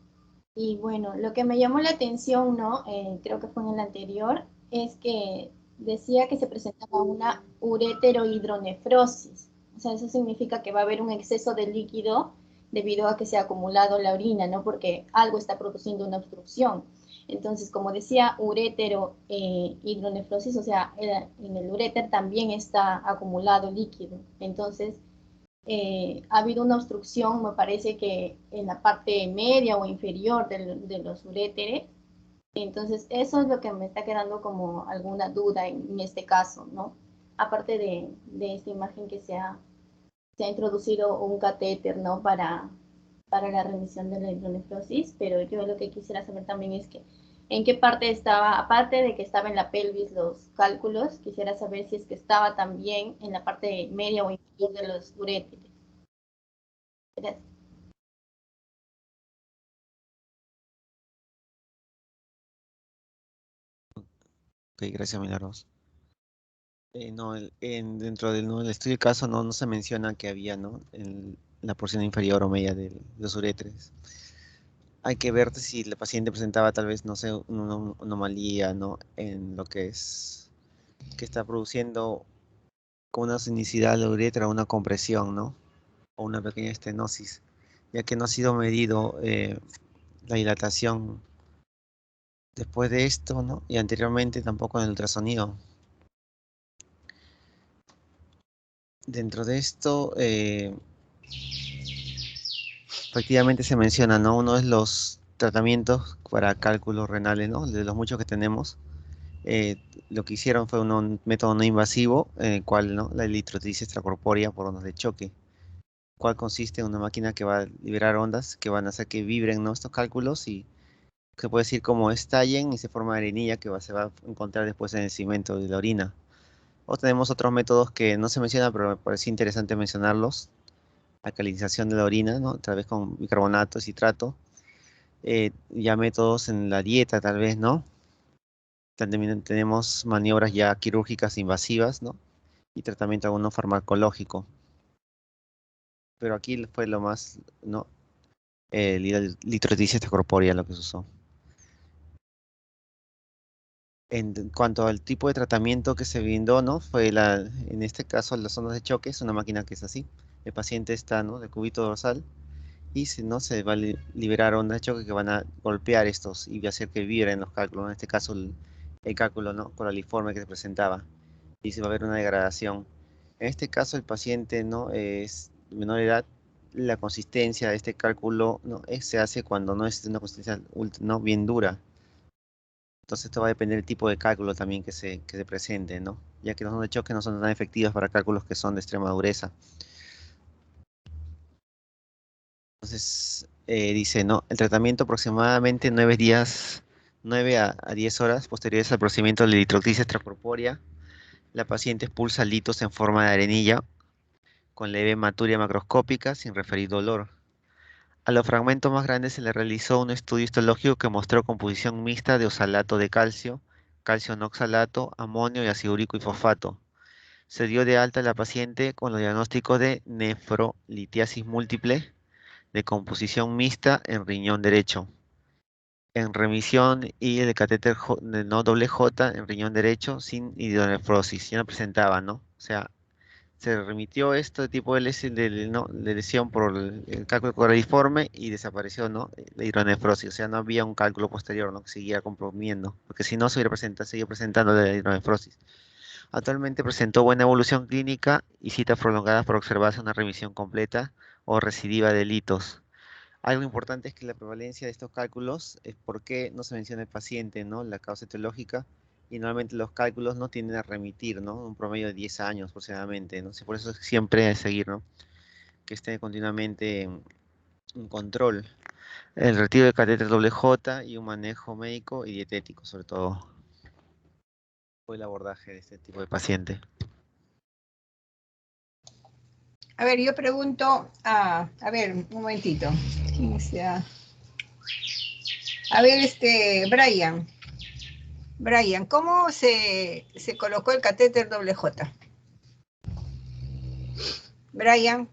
S10: bueno, lo que me llamó la atención, ¿no? Creo que fue en el anterior, es que decía que se presentaba una ureterohidronefrosis. O sea, eso significa que va a haber un exceso de líquido debido a que se ha acumulado la orina, ¿no? Porque algo está produciendo una obstrucción. Entonces, como decía, ureterohidronefrosis, o sea, en el uréter también está acumulado líquido. Entonces, ha habido una obstrucción, me parece que en la parte media o inferior de los uréteres. Entonces, eso es lo que me está quedando como alguna duda en este caso, ¿no? Aparte de esta imagen que se ha introducido un catéter, ¿no? Para la revisión de la hidronefrosis, pero yo lo que quisiera saber también es que en qué parte estaba, aparte de que estaba en la pelvis los cálculos, quisiera saber si es que estaba también en la parte media o inferior de los uréteres. Gracias.
S1: Ok, gracias, Milagros. No, dentro del, ¿no? el estudio de caso no se menciona que había, ¿no? En la porción inferior o media de los uréteres. Hay que ver si la paciente presentaba tal vez, no sé, una anomalía, ¿no? En lo que es, que está produciendo con una sinicidad de la uretra, una compresión, ¿no? O una pequeña estenosis, ya que no ha sido medido la dilatación después de esto, ¿no? Y anteriormente tampoco en el ultrasonido. Dentro de esto, efectivamente se menciona, ¿no? Uno es los tratamientos para cálculos renales, ¿no? De los muchos que tenemos. Lo que hicieron fue un método no invasivo, en el cual, ¿no? La electrotricia extracorpórea por ondas de choque, cual consiste en una máquina que va a liberar ondas que van a hacer que vibren, ¿no? Estos cálculos y se puede decir como estallen y se forma arenilla que se va a encontrar después en el cemento de la orina. O tenemos otros métodos que no se mencionan, pero me parece interesante mencionarlos. Alcalinización de la orina, ¿no? Tal vez con bicarbonato, citrato. Ya métodos en la dieta, tal vez, ¿no? También tenemos maniobras ya quirúrgicas invasivas, ¿no? Y tratamiento alguno farmacológico. Pero aquí fue lo más, ¿no? Litroticia extracorpórea lo que se usó. En cuanto al tipo de tratamiento que se brindó, ¿no? Fue en este caso las ondas de choque, es una máquina que es así. El paciente está, ¿no? De cúbito dorsal y si no, se va a liberar ondas de choque que van a golpear estos y va a hacer que vibren los cálculos. En este caso, el cálculo, ¿no? Coraliforme que se presentaba y se va a ver una degradación. En este caso, el paciente, ¿no? Es de menor edad. La consistencia de este cálculo, ¿no? Se hace cuando no es una consistencia ¿no? bien dura. Entonces esto va a depender del tipo de cálculo también que se presente, ¿no? Ya que las ondas de choque no son tan efectivas para cálculos que son de extrema dureza. Entonces, dice, ¿no? El tratamiento aproximadamente 9 días 9 a 10 horas posteriores al procedimiento de la electrolisis extracorpórea, la paciente expulsa litos en forma de arenilla con leve hematuria macroscópica sin referir dolor. A los fragmentos más grandes se le realizó un estudio histológico que mostró composición mixta de oxalato de calcio, calcio no oxalato, amonio y ácido úrico y fosfato. Se dio de alta a la paciente con los diagnósticos de nefrolitiasis múltiple, de composición mixta en riñón derecho, en remisión y el catéter no doble J en riñón derecho sin hidronefrosis. Ya no presentaba, ¿no? O sea, se remitió este tipo de lesión por el cálculo coraliforme y desapareció, ¿no? La hidronefrosis, o sea, no había un cálculo posterior, ¿no? Que seguía comprimiendo, porque si no se hubiera seguido presentando la hidronefrosis. Actualmente presentó buena evolución clínica y citas prolongadas para observarse una remisión completa o recidiva de litos. Algo importante es que la prevalencia de estos cálculos es porque no se menciona el paciente, ¿no? La causa etiológica, y normalmente los cálculos no tienden a remitir, ¿no? Un promedio de 10 años aproximadamente, ¿no? Por eso siempre hay que seguir, ¿no? Que esté continuamente en control. El retiro de catéter doble J y un manejo médico y dietético, sobre todo. Fue el abordaje de este tipo de paciente.
S2: A ver, yo pregunto, a ver, un momentito. ¿Quién sea? A ver, Brian, ¿cómo se colocó el catéter doble J? Brian.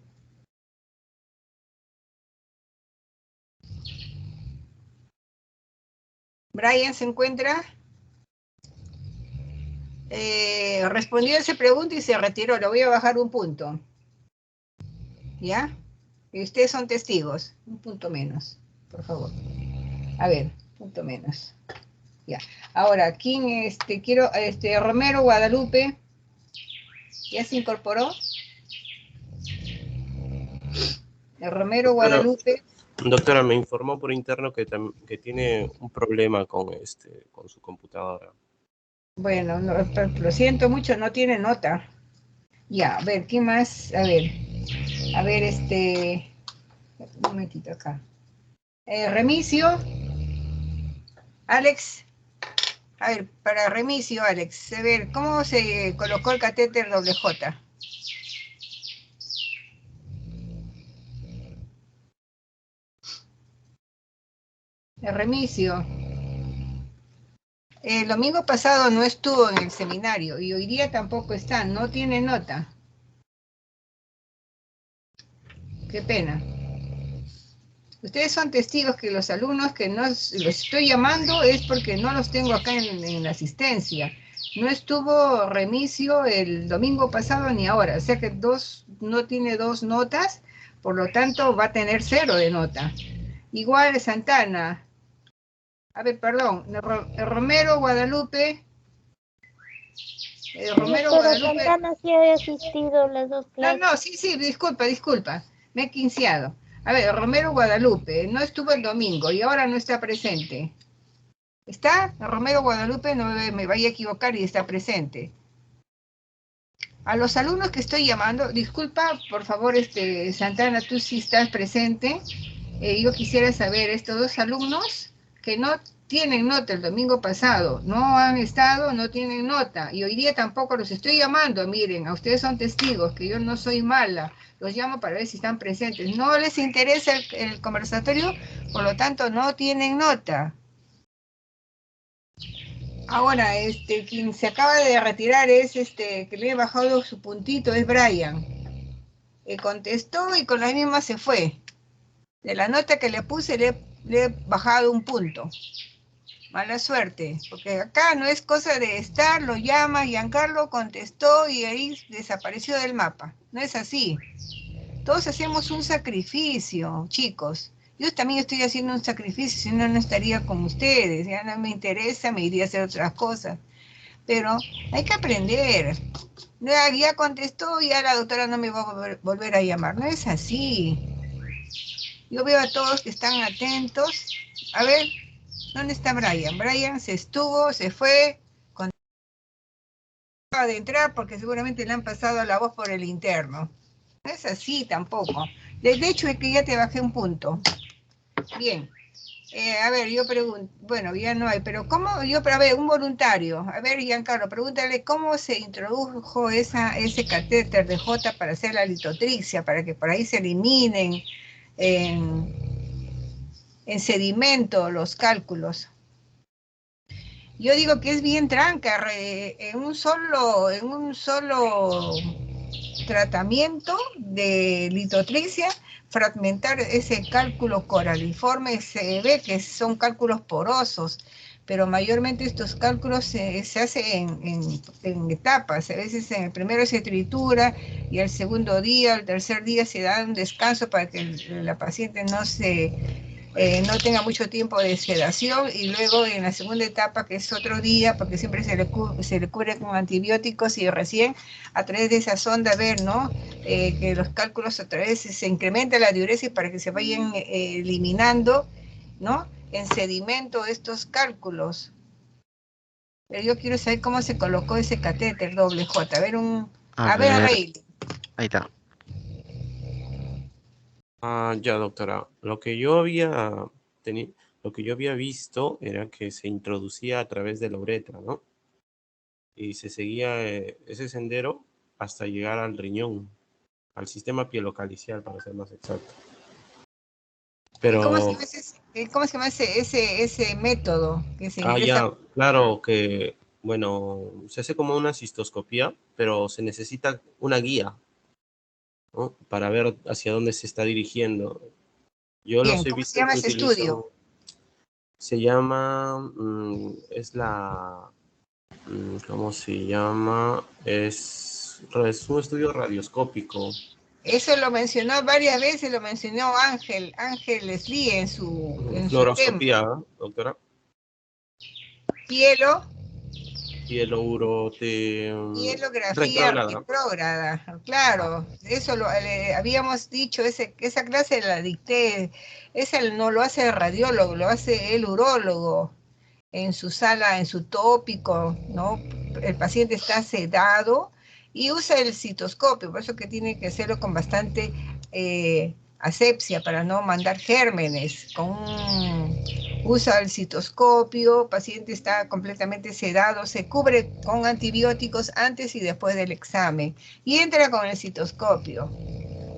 S2: Brian se encuentra. Respondió a esa pregunta y se retiró. Le voy a bajar un punto. ¿Ya? Y ustedes son testigos. Un punto menos, por favor. A ver, punto menos. Ya. Ahora, ¿quién quiero? Romero Guadalupe. ¿Ya se incorporó? Romero Guadalupe.
S3: Doctora, me informó por interno que tiene un problema con su computadora.
S2: Bueno, no, lo siento mucho, no tiene nota. Ya, a ver, ¿qué más? A ver, un momentito acá. Remisio. Alex. A ver, para Remisio, Alex, a ver, ¿cómo se colocó el catéter doble J? Remisio. El domingo pasado no estuvo en el seminario y hoy día tampoco está, no tiene nota. Qué pena. Ustedes son testigos que los alumnos que no los estoy llamando es porque no los tengo acá en la asistencia. No estuvo Remisio el domingo pasado ni ahora, o sea que no tiene 2 notas, por lo tanto va a tener 0 de nota. Igual Santana. A ver, perdón, Romero Guadalupe. Romero Guadalupe.
S10: Santana sí había asistido las 2 clases.
S2: No, sí, disculpa. Me he quinceado. A ver, Romero Guadalupe, no estuvo el domingo y ahora no está presente. ¿Está? Romero Guadalupe, no me vaya a equivocar y está presente. A los alumnos que estoy llamando, disculpa, por favor, Santana, tú sí estás presente. Yo quisiera saber, estos 2 alumnos que no tienen nota el domingo pasado, no han estado, no tienen nota, y hoy día tampoco los estoy llamando, miren, a ustedes son testigos, que yo no soy mala, los llamo para ver si están presentes, no les interesa el conversatorio, por lo tanto no tienen nota. Ahora, quien se acaba de retirar es que le he bajado su puntito, es Brian. Contestó y con la misma se fue. De la nota que le puse le he bajado un punto. Mala suerte, porque acá no es cosa de estar, lo llama, Giancarlo contestó y ahí desapareció del mapa. No es así. Todos hacemos un sacrificio, chicos. Yo también estoy haciendo un sacrificio, si no, no estaría con ustedes. Ya no me interesa, me iría a hacer otras cosas. Pero hay que aprender. Ya contestó, ya la doctora no me va a volver a llamar. No es así. Yo veo a todos que están atentos. A ver, ¿dónde está Brian? Brian se fue, acaba de entrar porque seguramente le han pasado la voz por el interno. No es así tampoco. De hecho es que ya te bajé un punto. Bien. A ver, yo pregunto, bueno, ya no hay, pero ¿cómo? A ver, un voluntario, a ver, Giancarlo, pregúntale cómo se introdujo ese catéter de J para hacer la litotripsia, para que por ahí se eliminen en sedimento los cálculos. Yo digo que es bien tranca, en un solo tratamiento de litotripsia, fragmentar ese cálculo coraliforme, se ve que son cálculos porosos, pero mayormente estos cálculos se hacen en etapas. A veces en el primero se tritura y el segundo día, el tercer día se da un descanso para que la paciente no tenga mucho tiempo de sedación, y luego en la segunda etapa, que es otro día, porque siempre se le cubre con antibióticos, y recién a través de esa sonda ver, ¿no? Que los cálculos a través se incrementa la diuresis para que se vayan eliminando, ¿no? En sedimento estos cálculos. Pero yo quiero saber cómo se colocó ese catéter doble J. A ver, Rey.
S1: Ahí está.
S3: Ya, doctora. Lo que yo había visto era que se introducía a través de la uretra, ¿no? Y se seguía ese sendero hasta llegar al riñón, al sistema pielocalicial, para ser más exacto. Pero...
S2: ¿Cómo se llama ese método que se ingresa?
S3: ya, claro que, bueno, se hace como una cistoscopía, pero se necesita una guía, ¿no? Para ver hacia dónde se está dirigiendo. Yo los he
S2: ¿Cómo
S3: visto
S2: se llama
S3: que
S2: ese estudio?
S3: Se llama, ¿cómo se llama? Es un estudio radioscópico.
S2: Eso lo mencionó varias veces, lo mencionó Ángel Leslie en su
S3: Fluoroscopía, doctora.
S2: Pielografía retrógrada, claro, eso habíamos dicho, esa clase la dicté, esa no lo hace el radiólogo, lo hace el urólogo en su sala, en su tópico, ¿no? El paciente está sedado y usa el citoscopio, por eso que tiene que hacerlo con bastante asepsia para no mandar gérmenes. Usa el citoscopio, el paciente está completamente sedado, se cubre con antibióticos antes y después del examen y entra con el citoscopio.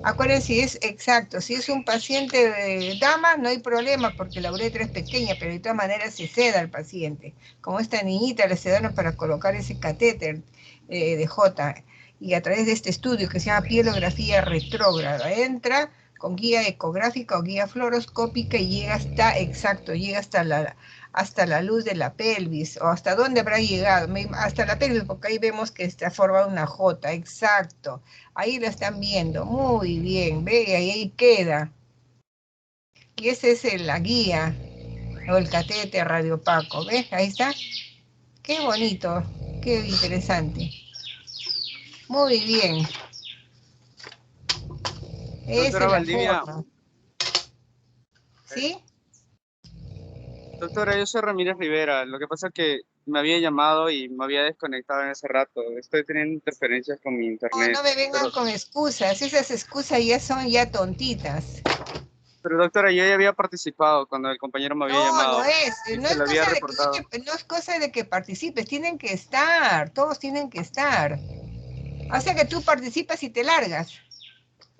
S2: Acuérdense, si es exacto, si es un paciente de dama, no hay problema porque la uretra es pequeña, pero de todas maneras se seda al paciente. Como esta niñita le sedaron para colocar ese catéter de J, y a través de este estudio que se llama pielografía retrógrada, entra con guía ecográfica o guía fluoroscópica y llega hasta la luz de la pelvis, o hasta dónde habrá llegado, hasta la pelvis, porque ahí vemos que está formada una J, exacto. Ahí lo están viendo, muy bien, ve, ahí queda. Y esa es la guía, o el catéter radiopaco, ¿ves? Ahí está. Qué bonito, qué interesante. Muy bien.
S6: Doctora Valdivia.
S2: ¿Sí?
S6: Doctora, yo soy Ramírez Rivera. Lo que pasa es que me había llamado y me había desconectado en ese rato. Estoy teniendo interferencias con mi internet.
S2: No me vengan con excusas. Esas excusas ya son tontitas.
S6: Pero doctora, yo ya había participado cuando el compañero me había llamado.
S2: No es cosa de que participes. Tienen que estar. Todos tienen que estar. O sea que tú participas y te largas.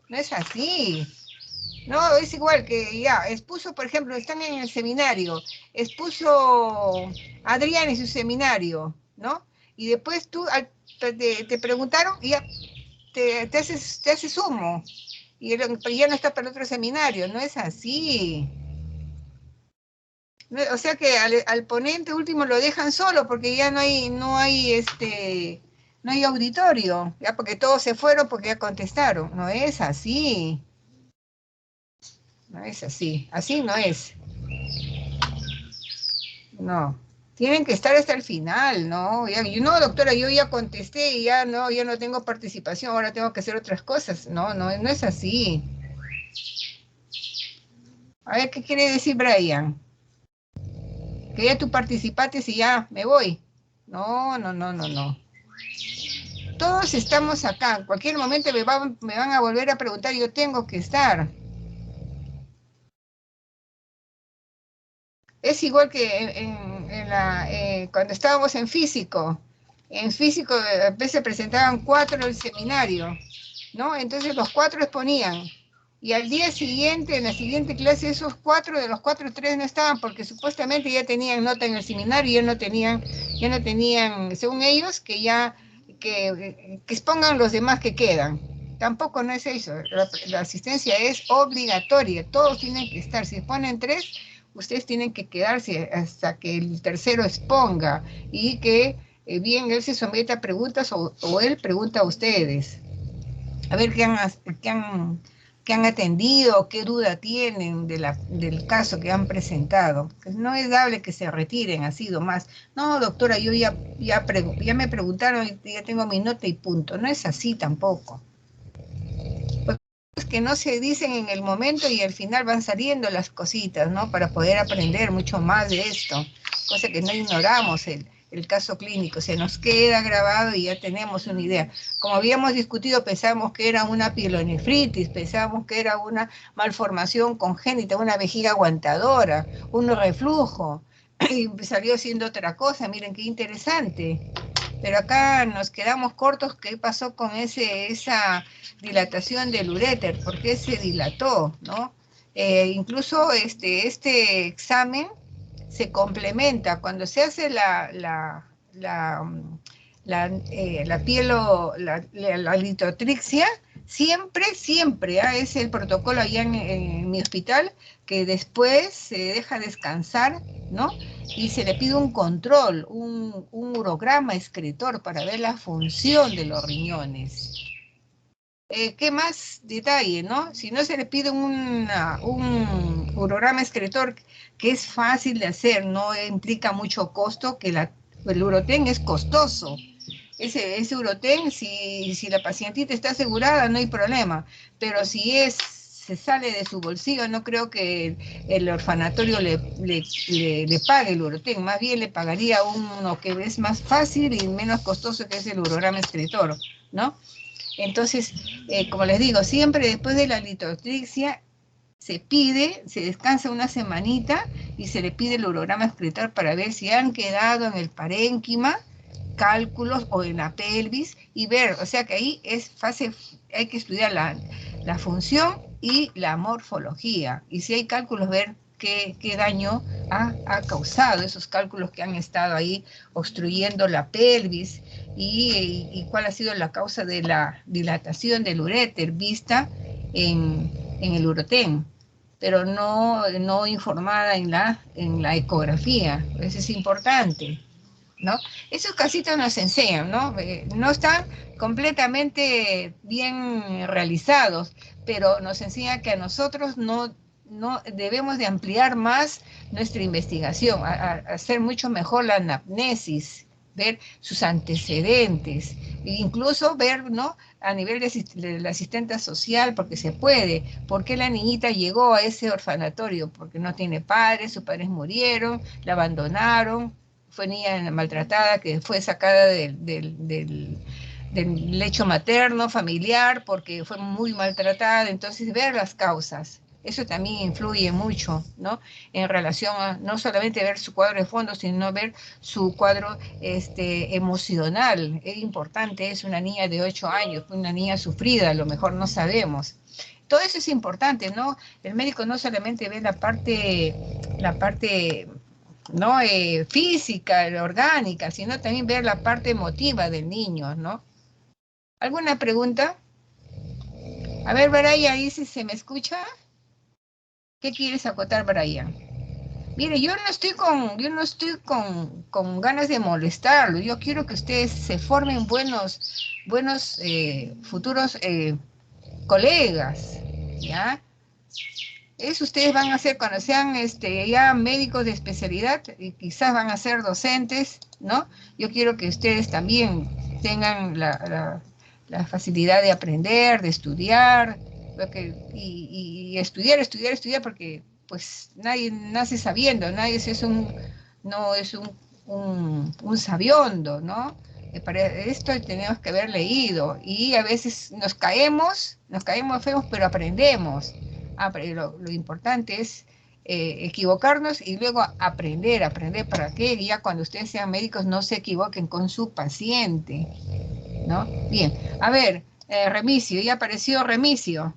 S2: No es así. No, es igual que ya, expuso, por ejemplo, están en el seminario, expuso Adrián en su seminario, ¿no? Y después tú te preguntaron y ya te haces humo, y ya no está para el otro seminario, no es así. O sea que al ponente último lo dejan solo porque ya no hay auditorio, ya porque todos se fueron porque ya contestaron, no es así. No es así, así no es. No, tienen que estar hasta el final, ¿no? No, doctora, yo ya contesté y ya no tengo participación, ahora tengo que hacer otras cosas. No es así. A ver, ¿qué quiere decir Brian? Que ya tú participaste y ya me voy. No. Todos estamos acá, en cualquier momento me van a volver a preguntar, yo tengo que estar. Es igual que cuando estábamos en físico. En físico a veces presentaban 4 en el seminario, ¿no? Entonces los 4 exponían. Y al día siguiente, en la siguiente clase, esos 4, de los 4, 3 no estaban porque supuestamente ya tenían nota en el seminario, ya no tenían, según ellos, que expongan los demás que quedan. Tampoco no es eso. La asistencia es obligatoria. Todos tienen que estar. Si ponen 3, ustedes tienen que quedarse hasta que el tercero exponga y que bien él se somete a preguntas o él pregunta a ustedes. A ver qué han atendido, qué duda tienen del caso que han presentado. Pues no es dable que se retiren así nomás. No, doctora, yo ya me preguntaron y ya tengo mi nota y punto. No es así tampoco. Pues que no se dicen en el momento y al final van saliendo las cositas, ¿no? Para poder aprender mucho más de esto. Cosa que no ignoramos el caso clínico, se nos queda grabado y ya tenemos una idea. Como habíamos discutido, pensamos que era una pielonefritis, pensábamos que era una malformación congénita, una vejiga aguantadora, un reflujo, y salió siendo otra cosa. Miren qué interesante. Pero acá nos quedamos cortos. ¿Qué pasó con esa dilatación del uréter? ¿Por qué se dilató, no? Incluso este examen se complementa cuando se hace la litotripsia, siempre, es el protocolo allá en mi hospital, que después se deja descansar, ¿no? Y se le pide un control, un urograma excretor para ver la función de los riñones. ¿Qué más detalle, no? Si no se le pide un urograma excretor, que es fácil de hacer, no implica mucho costo, que el Uroten es costoso. Ese Uroten, si la pacientita está asegurada, no hay problema, pero si se sale de su bolsillo, no creo que el orfanatorio le pague el Uroten, más bien le pagaría uno que es más fácil y menos costoso, que es el urograma excretor, ¿no? Entonces, como les digo, siempre después de la litotripsia se descansa una semanita y se le pide el urograma excretor para ver si han quedado en el parénquima cálculos o en la pelvis y ver, o sea que ahí hay que estudiar la función y la morfología, y si hay cálculos, ver qué daño ha causado esos cálculos que han estado ahí obstruyendo la pelvis, y cuál ha sido la causa de la dilatación del uréter vista en el Uroten, pero no informada en la ecografía. Eso es importante, ¿no? Esos casitos nos enseñan, ¿no? No están completamente bien realizados, pero nos enseña que a nosotros no debemos de ampliar más nuestra investigación, a hacer mucho mejor la anamnesis, ver sus antecedentes, e incluso ver, ¿no?, a nivel del asistente social, porque se puede. ¿Por qué la niñita llegó a ese orfanatorio? Porque no tiene padres, sus padres murieron, la abandonaron, fue niña maltratada que fue sacada del lecho materno familiar porque fue muy maltratada. Entonces, ver las causas, eso también influye mucho, ¿no? En relación a no solamente ver su cuadro de fondo, sino ver su cuadro emocional. Es importante, es una niña de 8 años, una niña sufrida, a lo mejor no sabemos. Todo eso es importante, ¿no? El médico no solamente ve la parte ¿no? Física, orgánica, sino también ver la parte emotiva del niño, ¿no? ¿Alguna pregunta? A ver, Brian, ahí si se me escucha. ¿Qué quieres acotar, Brian? Mire, yo no estoy con ganas de molestarlo. Yo quiero que ustedes se formen buenos futuros colegas, ¿ya? Ustedes van a ser, cuando sean ya médicos de especialidad, y quizás van a ser docentes, ¿no? Yo quiero que ustedes también tengan la facilidad de aprender, de estudiar, y estudiar, porque pues nadie nace sabiendo, nadie no es un sabiondo, ¿no? Para esto tenemos que haber leído, y a veces nos caemos feos, pero aprendemos. Pero lo importante es equivocarnos y luego aprender para que ya cuando ustedes sean médicos no se equivoquen con su paciente, ¿no? Bien, a ver, Remigio, ya apareció Remigio.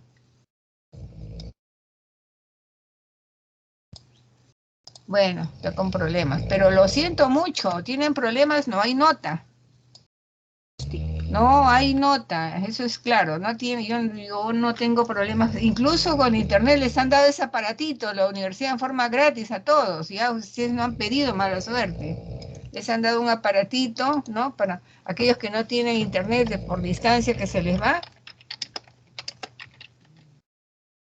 S2: Bueno, está con problemas, pero lo siento mucho, tienen problemas, no hay nota. No hay nota, eso es claro, no tiene, yo no tengo problemas, incluso con internet les han dado ese aparatito, la universidad en forma gratis a todos, ya ustedes no han pedido mala suerte, les han dado un aparatito, ¿no? Para aquellos que no tienen internet por distancia que se les va.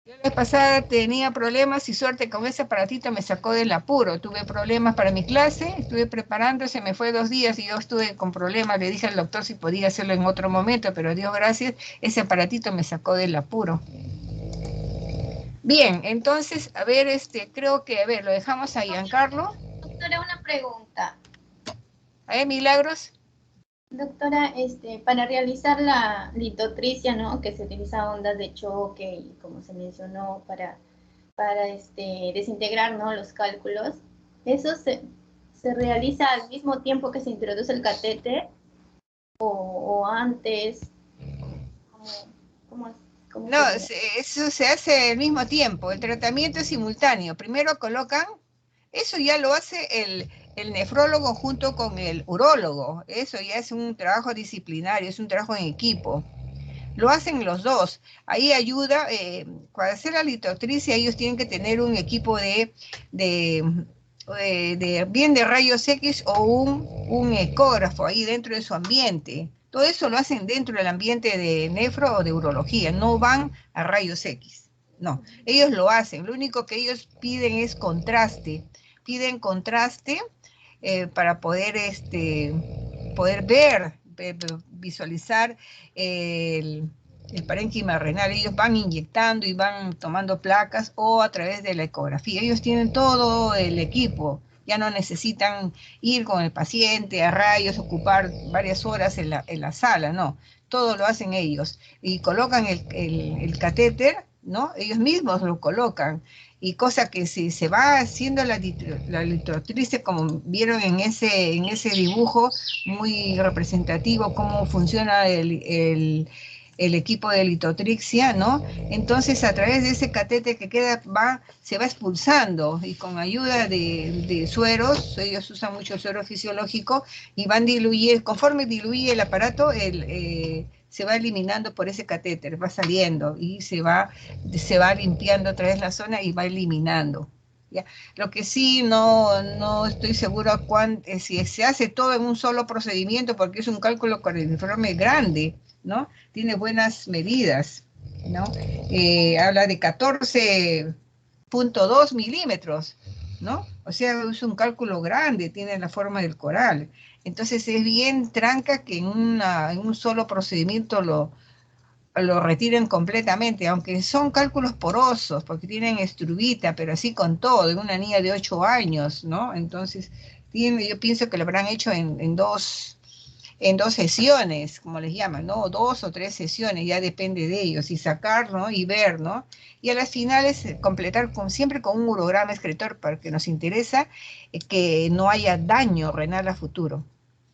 S2: Yo la vez pasada tenía problemas y suerte con ese aparatito me sacó del apuro. Tuve problemas para mi clase, estuve preparando, se me fue 2 días y yo estuve con problemas. Le dije al doctor si podía hacerlo en otro momento, pero Dios gracias, ese aparatito me sacó del apuro. Bien, entonces, a ver, creo que, a ver, lo dejamos a Giancarlo.
S10: Doctora, una pregunta.
S2: A ver, Milagros.
S10: Doctora, para realizar la litotricia, ¿no? Que se utiliza ondas de choque y como se mencionó para desintegrar, ¿no? Los cálculos, ¿eso se realiza al mismo tiempo que se introduce el catéter o antes? ¿Cómo
S2: No, eso se hace al mismo tiempo, el tratamiento es simultáneo. Primero colocan, eso ya lo hace el nefrólogo junto con el urólogo, eso ya es un trabajo disciplinario, es un trabajo en equipo. Lo hacen los dos. Ahí ayuda, para hacer la litotricia ellos tienen que tener un equipo bien de rayos X o un ecógrafo ahí dentro de su ambiente. Todo eso lo hacen dentro del ambiente de nefro o de urología, no van a rayos X. No, ellos lo hacen. Lo único que ellos piden es contraste. Piden contraste para poder ver, visualizar el parénquima renal. Ellos van inyectando y van tomando placas o a través de la ecografía. Ellos tienen todo el equipo, ya no necesitan ir con el paciente a rayos, ocupar varias horas en la sala, no. Todo lo hacen ellos. Y colocan el catéter, ¿no? Ellos mismos lo colocan. Y cosa que si se va haciendo la litotricia, como vieron en ese dibujo muy representativo, cómo funciona el equipo de litotrixia, ¿no? Entonces a través de ese catéter que queda se va expulsando y con ayuda de sueros, ellos usan mucho suero fisiológico y van diluyendo, conforme diluye el aparato, se va eliminando por ese catéter, va saliendo y se va limpiando a través de la zona y va eliminando. ¿Ya? Lo que sí no estoy segura si se hace todo en un solo procedimiento, porque es un cálculo coriforme grande, ¿no? Tiene buenas medidas, ¿no? Habla de 14.2 milímetros, ¿no? O sea, es un cálculo grande, tiene la forma del coral. Entonces es bien tranca que en un solo procedimiento lo retiren completamente, aunque son cálculos porosos, porque tienen estrubita, pero así con todo, de una niña de 8 años, ¿no? Entonces, yo pienso que lo habrán hecho en dos sesiones, como les llaman, ¿no? 2 o 3 sesiones, ya depende de ellos, y sacar, ¿no? Y ver, ¿no? Y a las finales completar siempre con un urograma excretor, porque nos interesa que no haya daño renal a futuro.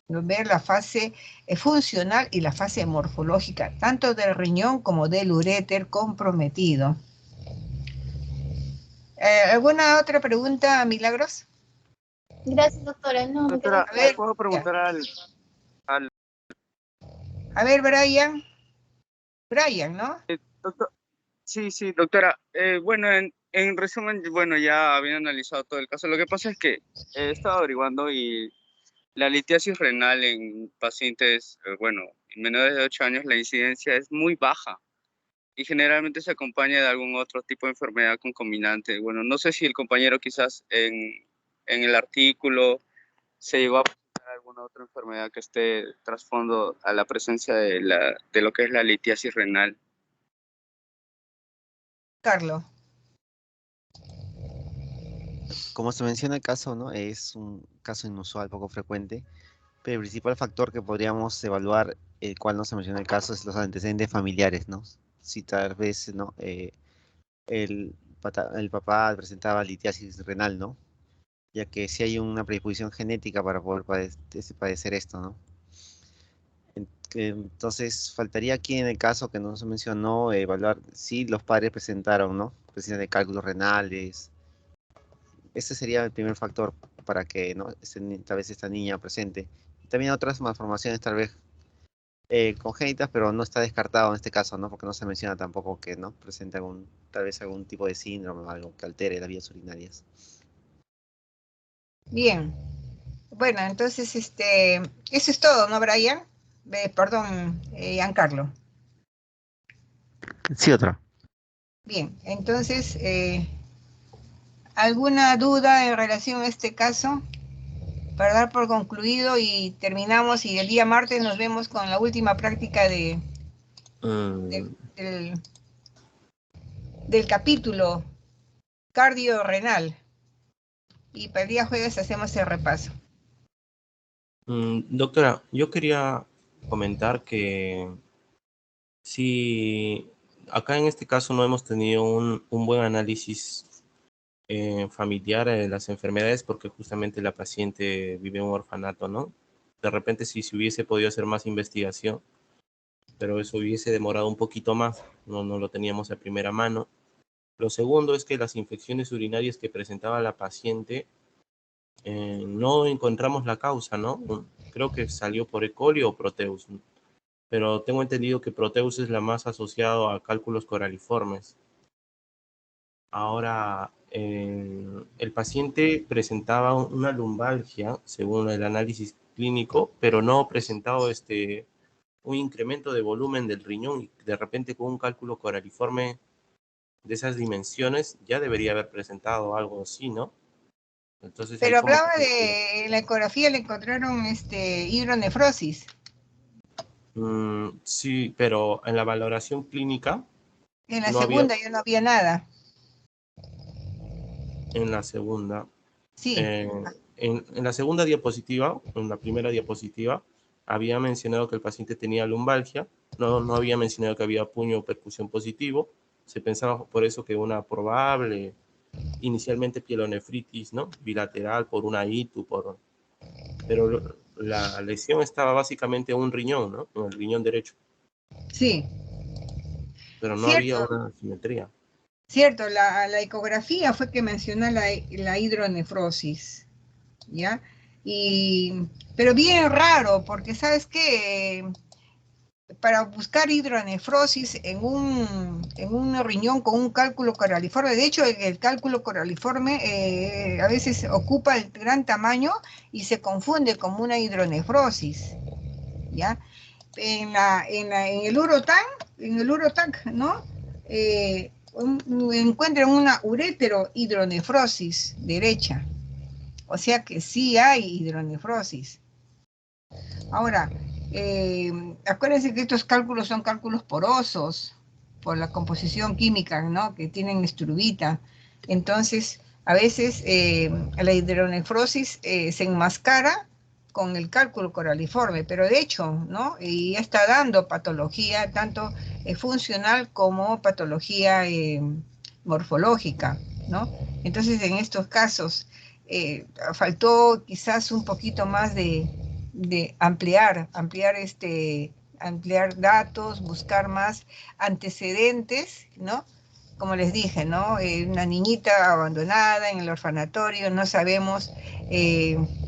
S2: Ver la fase funcional y la fase morfológica, tanto del riñón como del uréter comprometido. ¿Alguna otra pregunta, Milagros?
S10: Gracias, doctora. No,
S6: doctora,
S10: a ver,
S6: ¿puedo preguntar al...
S2: A ver, Brian, ¿no?
S6: Sí, doctora. Bueno, en resumen, bueno, ya habían analizado todo el caso. Lo que pasa es que he estado averiguando y la litiasis renal en pacientes, bueno, en menores de 8 años, la incidencia es muy baja y generalmente se acompaña de algún otro tipo de enfermedad concomitante. Bueno, no sé si el compañero quizás en el artículo se llegó a presentar alguna otra enfermedad que esté trasfondo a la presencia de lo que es la litiasis renal.
S2: Carlos.
S1: Como se menciona el caso, ¿no? Es un caso inusual, poco frecuente, pero el principal factor que podríamos evaluar, el cual no se menciona el caso, es los antecedentes familiares, ¿no? Si tal vez, ¿no? el papá presentaba litiasis renal, ¿no? Ya que sí hay una predisposición genética para poder padecer esto, ¿no? Entonces, faltaría aquí en el caso que no se mencionó, evaluar si los padres presentaron, ¿no? Presencia de cálculos renales. Ese sería el primer factor para que, ¿no? Tal vez esta niña presente. Y también otras malformaciones tal vez congénitas, pero no está descartado en este caso, ¿no? Porque no se menciona tampoco que, ¿no? Presenta tal vez algún tipo de síndrome o algo que altere las vías urinarias.
S2: Bien. Bueno, entonces, eso es todo, ¿no, Brian? Perdón, Giancarlo.
S1: Sí, otra.
S2: Bien, entonces, ¿alguna duda en relación a este caso? Para dar por concluido y terminamos, y el día martes nos vemos con la última práctica del capítulo cardiorrenal. Y para el día jueves hacemos el repaso.
S3: Doctora, yo quería comentar que si acá en este caso no hemos tenido un buen análisis familiar de las enfermedades porque justamente la paciente vive en un orfanato, ¿no? De repente si se hubiese podido hacer más investigación, pero eso hubiese demorado un poquito más, no lo teníamos a primera mano. Lo segundo es que las infecciones urinarias que presentaba la paciente no encontramos la causa, ¿no? Creo que salió por E. coli o Proteus, pero tengo entendido que Proteus es la más asociado a cálculos coraliformes. Ahora, el paciente presentaba una lumbalgia, según el análisis clínico, pero no presentaba un incremento de volumen del riñón y de repente con un cálculo coraliforme de esas dimensiones ya debería haber presentado algo así, ¿no? Entonces,
S2: pero hablaba de, en la ecografía le encontraron hidronefrosis.
S3: Sí, pero en la valoración clínica...
S2: En la segunda ya no había nada.
S3: En la segunda.
S2: Sí.
S3: En la segunda diapositiva, en la primera diapositiva, había mencionado que el paciente tenía lumbalgia, no había mencionado que había puño o percusión positivo. Se pensaba por eso que una probable, inicialmente pielonefritis, ¿no? Bilateral por una ITU, pero la lesión estaba básicamente en un riñón, ¿no? En el riñón derecho.
S2: Sí.
S3: Pero no había una simetría.
S2: Cierto, la ecografía fue que mencionó la hidronefrosis, ¿ya? Pero bien raro, porque ¿sabes qué? Para buscar hidronefrosis en un riñón con un cálculo coraliforme, de hecho el cálculo coraliforme a veces ocupa el gran tamaño y se confunde como una hidronefrosis, ¿ya? En el urotac, ¿no? Encuentran una ureterohidronefrosis derecha, o sea que sí hay hidronefrosis. Ahora, acuérdense que estos cálculos son cálculos porosos por la composición química, ¿no? Que tienen estrubita. Entonces, a veces la hidronefrosis se enmascara con el cálculo coraliforme, pero de hecho, ¿no? Y está dando patología tanto funcional como patología morfológica, ¿no? Entonces, en estos casos, faltó quizás un poquito más de ampliar datos, buscar más antecedentes, ¿no? Como les dije, ¿no? Una niñita abandonada en el orfanatorio, no sabemos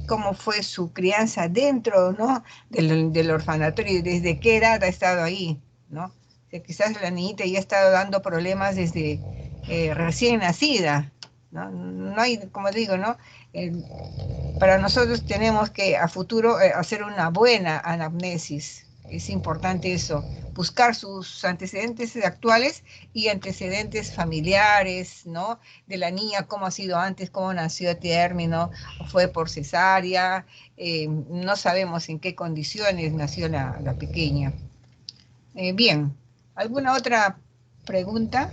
S2: cómo fue su crianza dentro, ¿no? del orfanatorio, desde qué edad ha estado ahí, ¿no? O sea, quizás la niñita ya ha estado dando problemas desde recién nacida, ¿no? No hay, como digo, ¿no? Para nosotros tenemos que a futuro hacer una buena anamnesis. Es importante eso, buscar sus antecedentes actuales y antecedentes familiares, ¿no? De la niña, cómo ha sido antes, cómo nació a término, fue por cesárea, no sabemos en qué condiciones nació la pequeña. Bien, ¿alguna otra pregunta?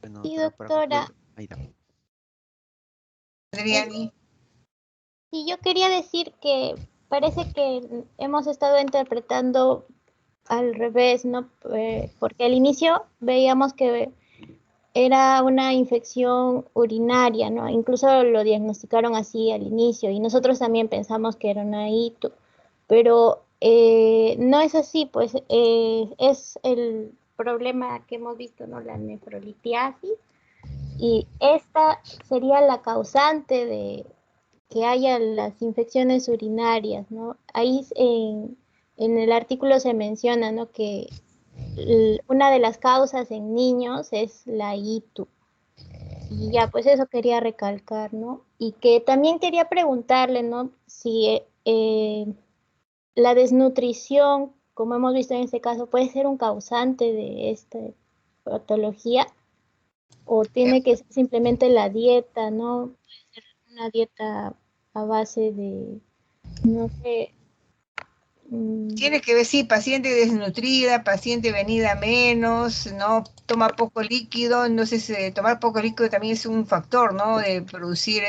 S1: Bueno,
S10: Sí, doctora.
S2: Adriani.
S10: Sí, yo quería decir que parece que hemos estado interpretando al revés, ¿no? Porque al inicio veíamos que era una infección urinaria, ¿no? Incluso lo diagnosticaron así al inicio y nosotros también pensamos que era una ITU, pero no es así, pues es el problema que hemos visto, ¿no? La nefrolitiasis, y esta sería la causante de que haya las infecciones urinarias, ¿no? Ahí en el artículo se menciona, ¿no? Que una de las causas en niños es la ITU. Y ya, pues eso quería recalcar, ¿no? Y que también quería preguntarle, ¿no? Si la desnutrición, como hemos visto en este caso, puede ser un causante de esta patología o tiene que ser simplemente la dieta, ¿no? Puede ser una dieta a base de, no sé.
S2: Tiene que ver, sí, paciente desnutrida, paciente venida menos, ¿no? Toma poco líquido, entonces tomar poco líquido también es un factor, ¿no? De producir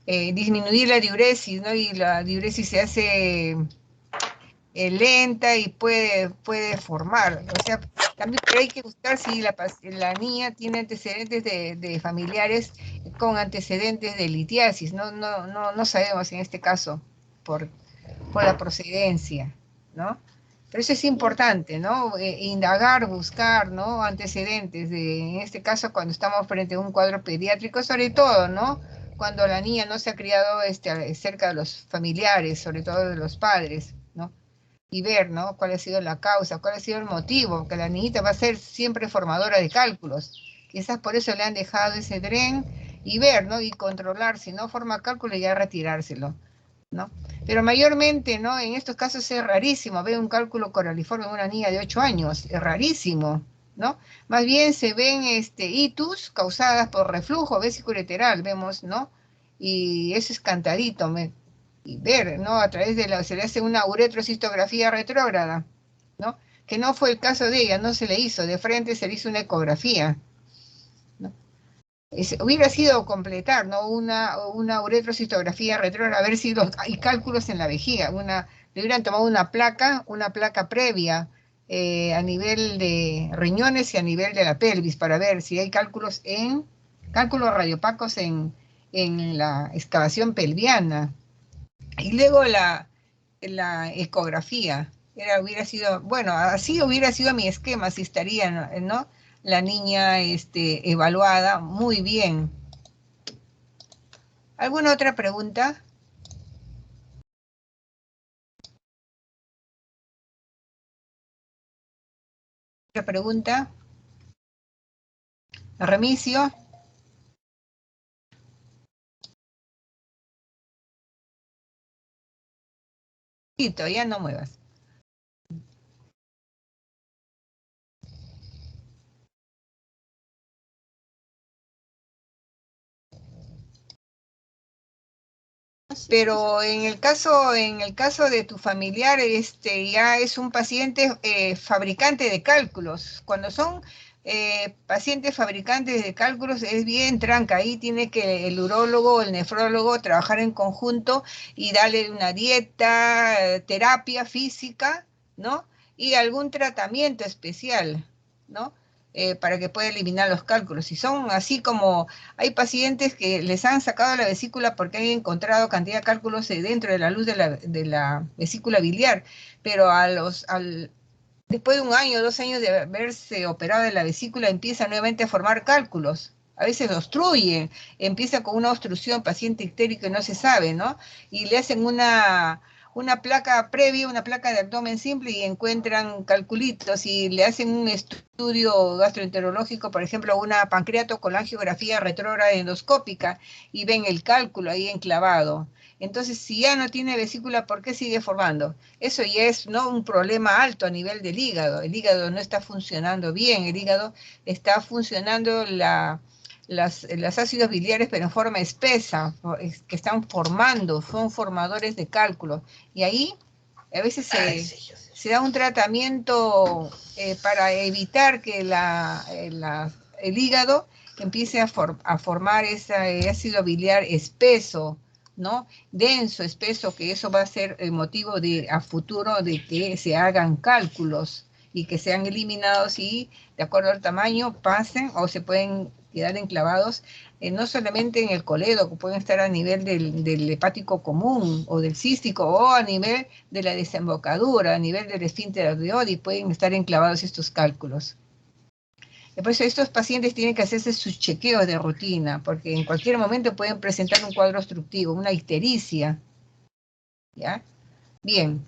S2: disminuir la diuresis, ¿no? Y la diuresis se hace lenta y puede formar. O sea, también pero hay que buscar si la niña tiene antecedentes de familiares con antecedentes de litiasis. No sabemos en este caso por la procedencia, ¿no? Pero eso es importante, ¿no? Indagar, buscar, ¿no? Antecedentes, en este caso cuando estamos frente a un cuadro pediátrico, sobre todo, ¿no? Cuando la niña no se ha criado cerca de los familiares, sobre todo de los padres, ¿no? Y ver, ¿no? Cuál ha sido la causa, cuál ha sido el motivo, que la niñita va a ser siempre formadora de cálculos. Quizás por eso le han dejado ese dren y ver, ¿no? Y controlar, si no forma cálculo ya retirárselo, ¿no? Pero mayormente, ¿no? En estos casos es rarísimo ver un cálculo coraliforme en una niña de 8 años, es rarísimo, ¿no? Más bien se ven itus causadas por reflujo vesiculolateral, vemos, ¿no? Y eso es cantadito, y ver, ¿no? A través de se le hace una uretrocistografía retrógrada, ¿no? Que no fue el caso de ella, no se le hizo, de frente se le hizo una ecografía, ¿no? Hubiera sido completar, ¿no? Una uretrocistografía retrógrada, a ver si hay cálculos en la vejiga, le hubieran tomado una placa previa a nivel de riñones y a nivel de la pelvis para ver si hay cálculos radiopacos en la excavación pelviana. Y luego la ecografía, hubiera sido, bueno, así hubiera sido mi esquema, si estaría, ¿no? La niña evaluada muy bien. ¿Alguna otra pregunta? ¿Otra pregunta? ¿Remigio? Ya no muevas. Pero en el caso de tu familiar, ya es un paciente fabricante de cálculos. Cuando son pacientes fabricantes de cálculos es bien tranca. Ahí tiene que el urólogo o el nefrólogo trabajar en conjunto y darle una dieta, terapia física, ¿no? Y algún tratamiento especial, ¿no? Para que pueda eliminar los cálculos. Si son así como hay pacientes que les han sacado la vesícula porque han encontrado cantidad de cálculos dentro de la luz de la vesícula biliar, pero después de 1 año, 2 años de haberse operado de la vesícula, empieza nuevamente a formar cálculos. A veces obstruye, empieza con una obstrucción, paciente ictérico y no se sabe, ¿no? Y le hacen una placa previa, una placa de abdomen simple y encuentran calculitos y le hacen un estudio gastroenterológico, por ejemplo, una pancreatocolangiografía retrógrada endoscópica y ven el cálculo ahí enclavado. Entonces, si ya no tiene vesícula, ¿por qué sigue formando? Eso ya es, ¿no?, un problema alto a nivel del hígado. El hígado no está funcionando bien, el hígado está funcionando los ácidos biliares, pero en forma espesa, que están son formadores de cálculo. Y ahí a veces se da un tratamiento para evitar que el hígado empiece a formar ese ácido biliar espeso, ¿no? Denso, espeso, que eso va a ser el motivo a futuro de que se hagan cálculos y que sean eliminados y, de acuerdo al tamaño, pasen o se pueden quedar enclavados no solamente en el colédoco, pueden estar a nivel del hepático común o del cístico o a nivel de la desembocadura, a nivel del esfínter alveoli, pueden estar enclavados estos cálculos. Por eso estos pacientes tienen que hacerse sus chequeos de rutina, porque en cualquier momento pueden presentar un cuadro obstructivo, una ictericia. ¿Ya? Bien.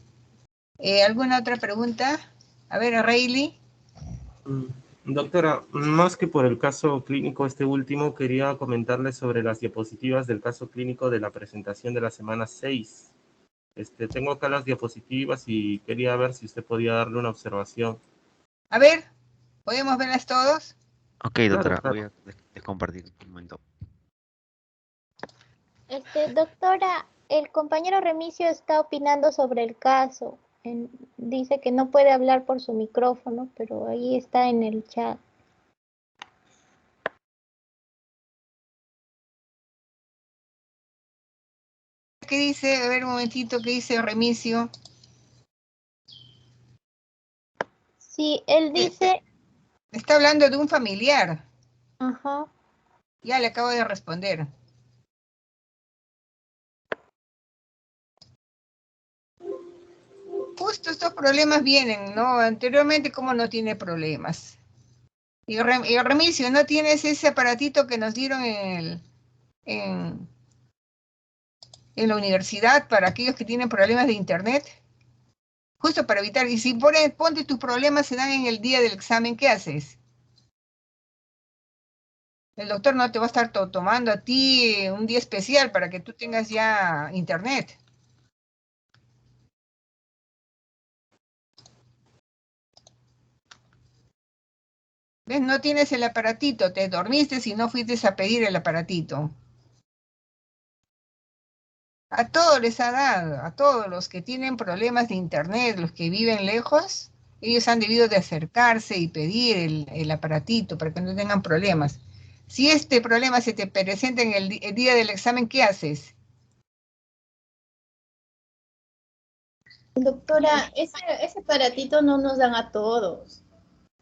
S2: ¿Alguna otra pregunta? A ver, Rayleigh.
S3: Doctora, más que por el caso clínico este último, quería comentarle sobre las diapositivas del caso clínico de la presentación de la semana 6. Tengo acá las diapositivas y quería ver si usted podía darle una observación.
S2: A ver, ¿podemos verlas todos?
S1: Ok, doctora,
S3: Claro.
S1: voy a compartir un momento.
S10: Doctora, el compañero Remigio está opinando sobre el caso. Dice que no puede hablar por su micrófono, pero ahí está en el chat.
S2: ¿Qué dice? A ver un momentito, ¿qué dice Remigio?
S10: Sí, él dice...
S2: Está hablando de un familiar.
S10: Ajá.
S2: Ya le acabo de responder. Justo estos problemas vienen, ¿no? Anteriormente, ¿cómo no tiene problemas? Y Remigio, ¿no tienes ese aparatito que nos dieron en la universidad para aquellos que tienen problemas de internet? Justo para evitar, y si ponte tus problemas se dan en el día del examen, ¿qué haces? El doctor no te va a estar tomando a ti un día especial para que tú tengas ya internet. ¿Ves? No tienes el aparatito, te dormiste si no fuiste a pedir el aparatito. A todos les ha dado, a todos los que tienen problemas de internet, los que viven lejos, ellos han debido de acercarse y pedir el aparatito para que no tengan problemas. Si este problema se te presenta en el día del examen, ¿qué haces?
S13: Doctora, ese aparatito no nos dan a todos.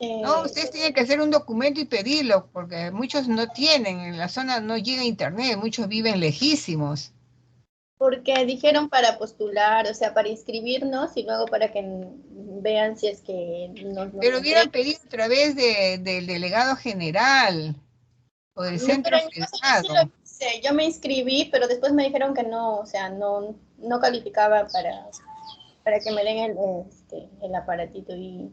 S2: No, ustedes tienen que hacer un documento y pedirlo, porque muchos no tienen, en la zona no llega internet, muchos viven lejísimos.
S13: Porque dijeron para postular, o sea, para inscribirnos y luego para que vean si es que nos
S2: Pero hubieran pedido a través del delegado general o del centro federado.
S13: Yo me inscribí, pero después me dijeron que no, o sea, no calificaba para que me den el aparatito y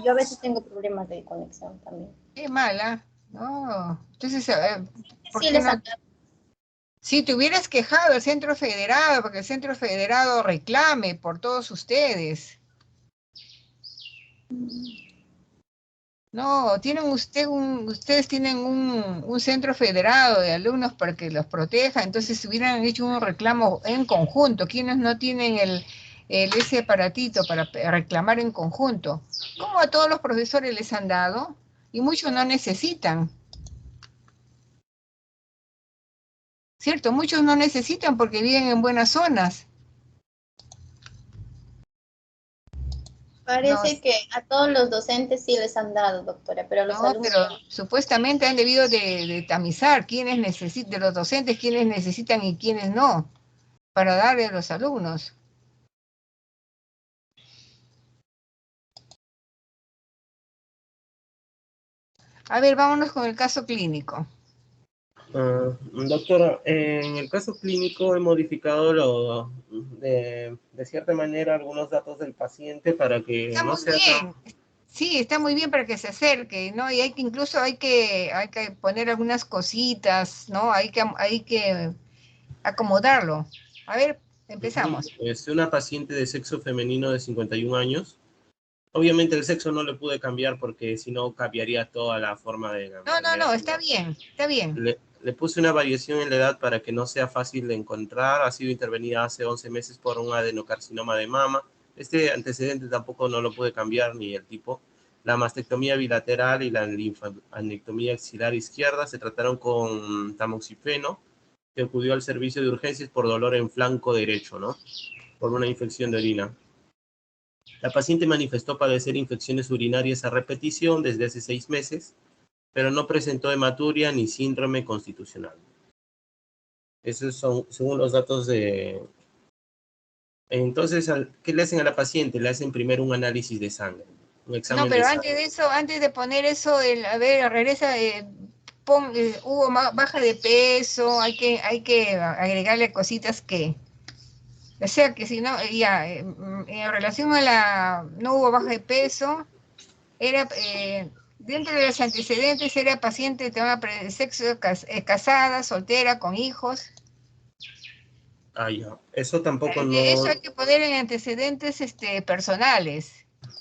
S13: yo a veces tengo problemas de conexión también.
S2: Qué mala, no. Entonces, ¿por
S13: Sí,
S2: qué no? Si te hubieras quejado al centro federado, porque el centro federado reclame por todos ustedes. No, ustedes tienen un centro federado de alumnos para que los proteja, entonces hubieran hecho un reclamo en conjunto. ¿Quiénes no tienen ese aparatito para reclamar en conjunto? ¿Cómo a todos los profesores les han dado? Y muchos no necesitan. ¿Cierto? Muchos no necesitan porque viven en buenas zonas.
S13: Parece que a todos los docentes sí les han dado, doctora, pero a los alumnos...
S2: pero supuestamente han debido de tamizar quiénes necesitan, de los docentes, quiénes necesitan y quiénes no, para darle a los alumnos. A ver, vámonos con el caso clínico.
S3: Doctora, en el caso clínico he modificado de cierta manera algunos datos del paciente para que
S2: Está
S3: no
S2: muy
S3: sea
S2: bien. Sí, está muy bien para que se acerque, ¿no? Y incluso hay que poner algunas cositas, ¿no? Hay que acomodarlo. A ver, empezamos.
S3: Es una paciente de sexo femenino de 51 años. Obviamente el sexo no le pude cambiar porque si no cambiaría toda la forma de la enfermedad.
S2: No, está bien, está bien.
S3: Le puse una variación en la edad para que no sea fácil de encontrar. Ha sido intervenida hace 11 meses por un adenocarcinoma de mama. Este antecedente tampoco no lo pude cambiar ni el tipo. La mastectomía bilateral y la linfadenectomía axilar izquierda se trataron con tamoxifeno. que acudió al servicio de urgencias por dolor en flanco derecho, ¿no? Por una infección de orina. La paciente manifestó padecer infecciones urinarias a repetición desde hace 6 meses, pero no presentó hematuria ni síndrome constitucional. Esos son según los datos de... Entonces, ¿qué le hacen a la paciente? Le hacen primero un análisis de sangre, un examen
S2: No, pero
S3: de
S2: antes
S3: sangre.
S2: de eso, antes de poner eso, a ver, regresa, hubo baja de peso, hay que agregarle cositas que, o sea, que si no, ya, en relación a no hubo baja de peso, era, dentro de los antecedentes, era paciente de sexo casada, soltera, con hijos.
S3: Ah, ya. Eso tampoco
S2: Eso
S3: no...
S2: hay que poner en antecedentes personales.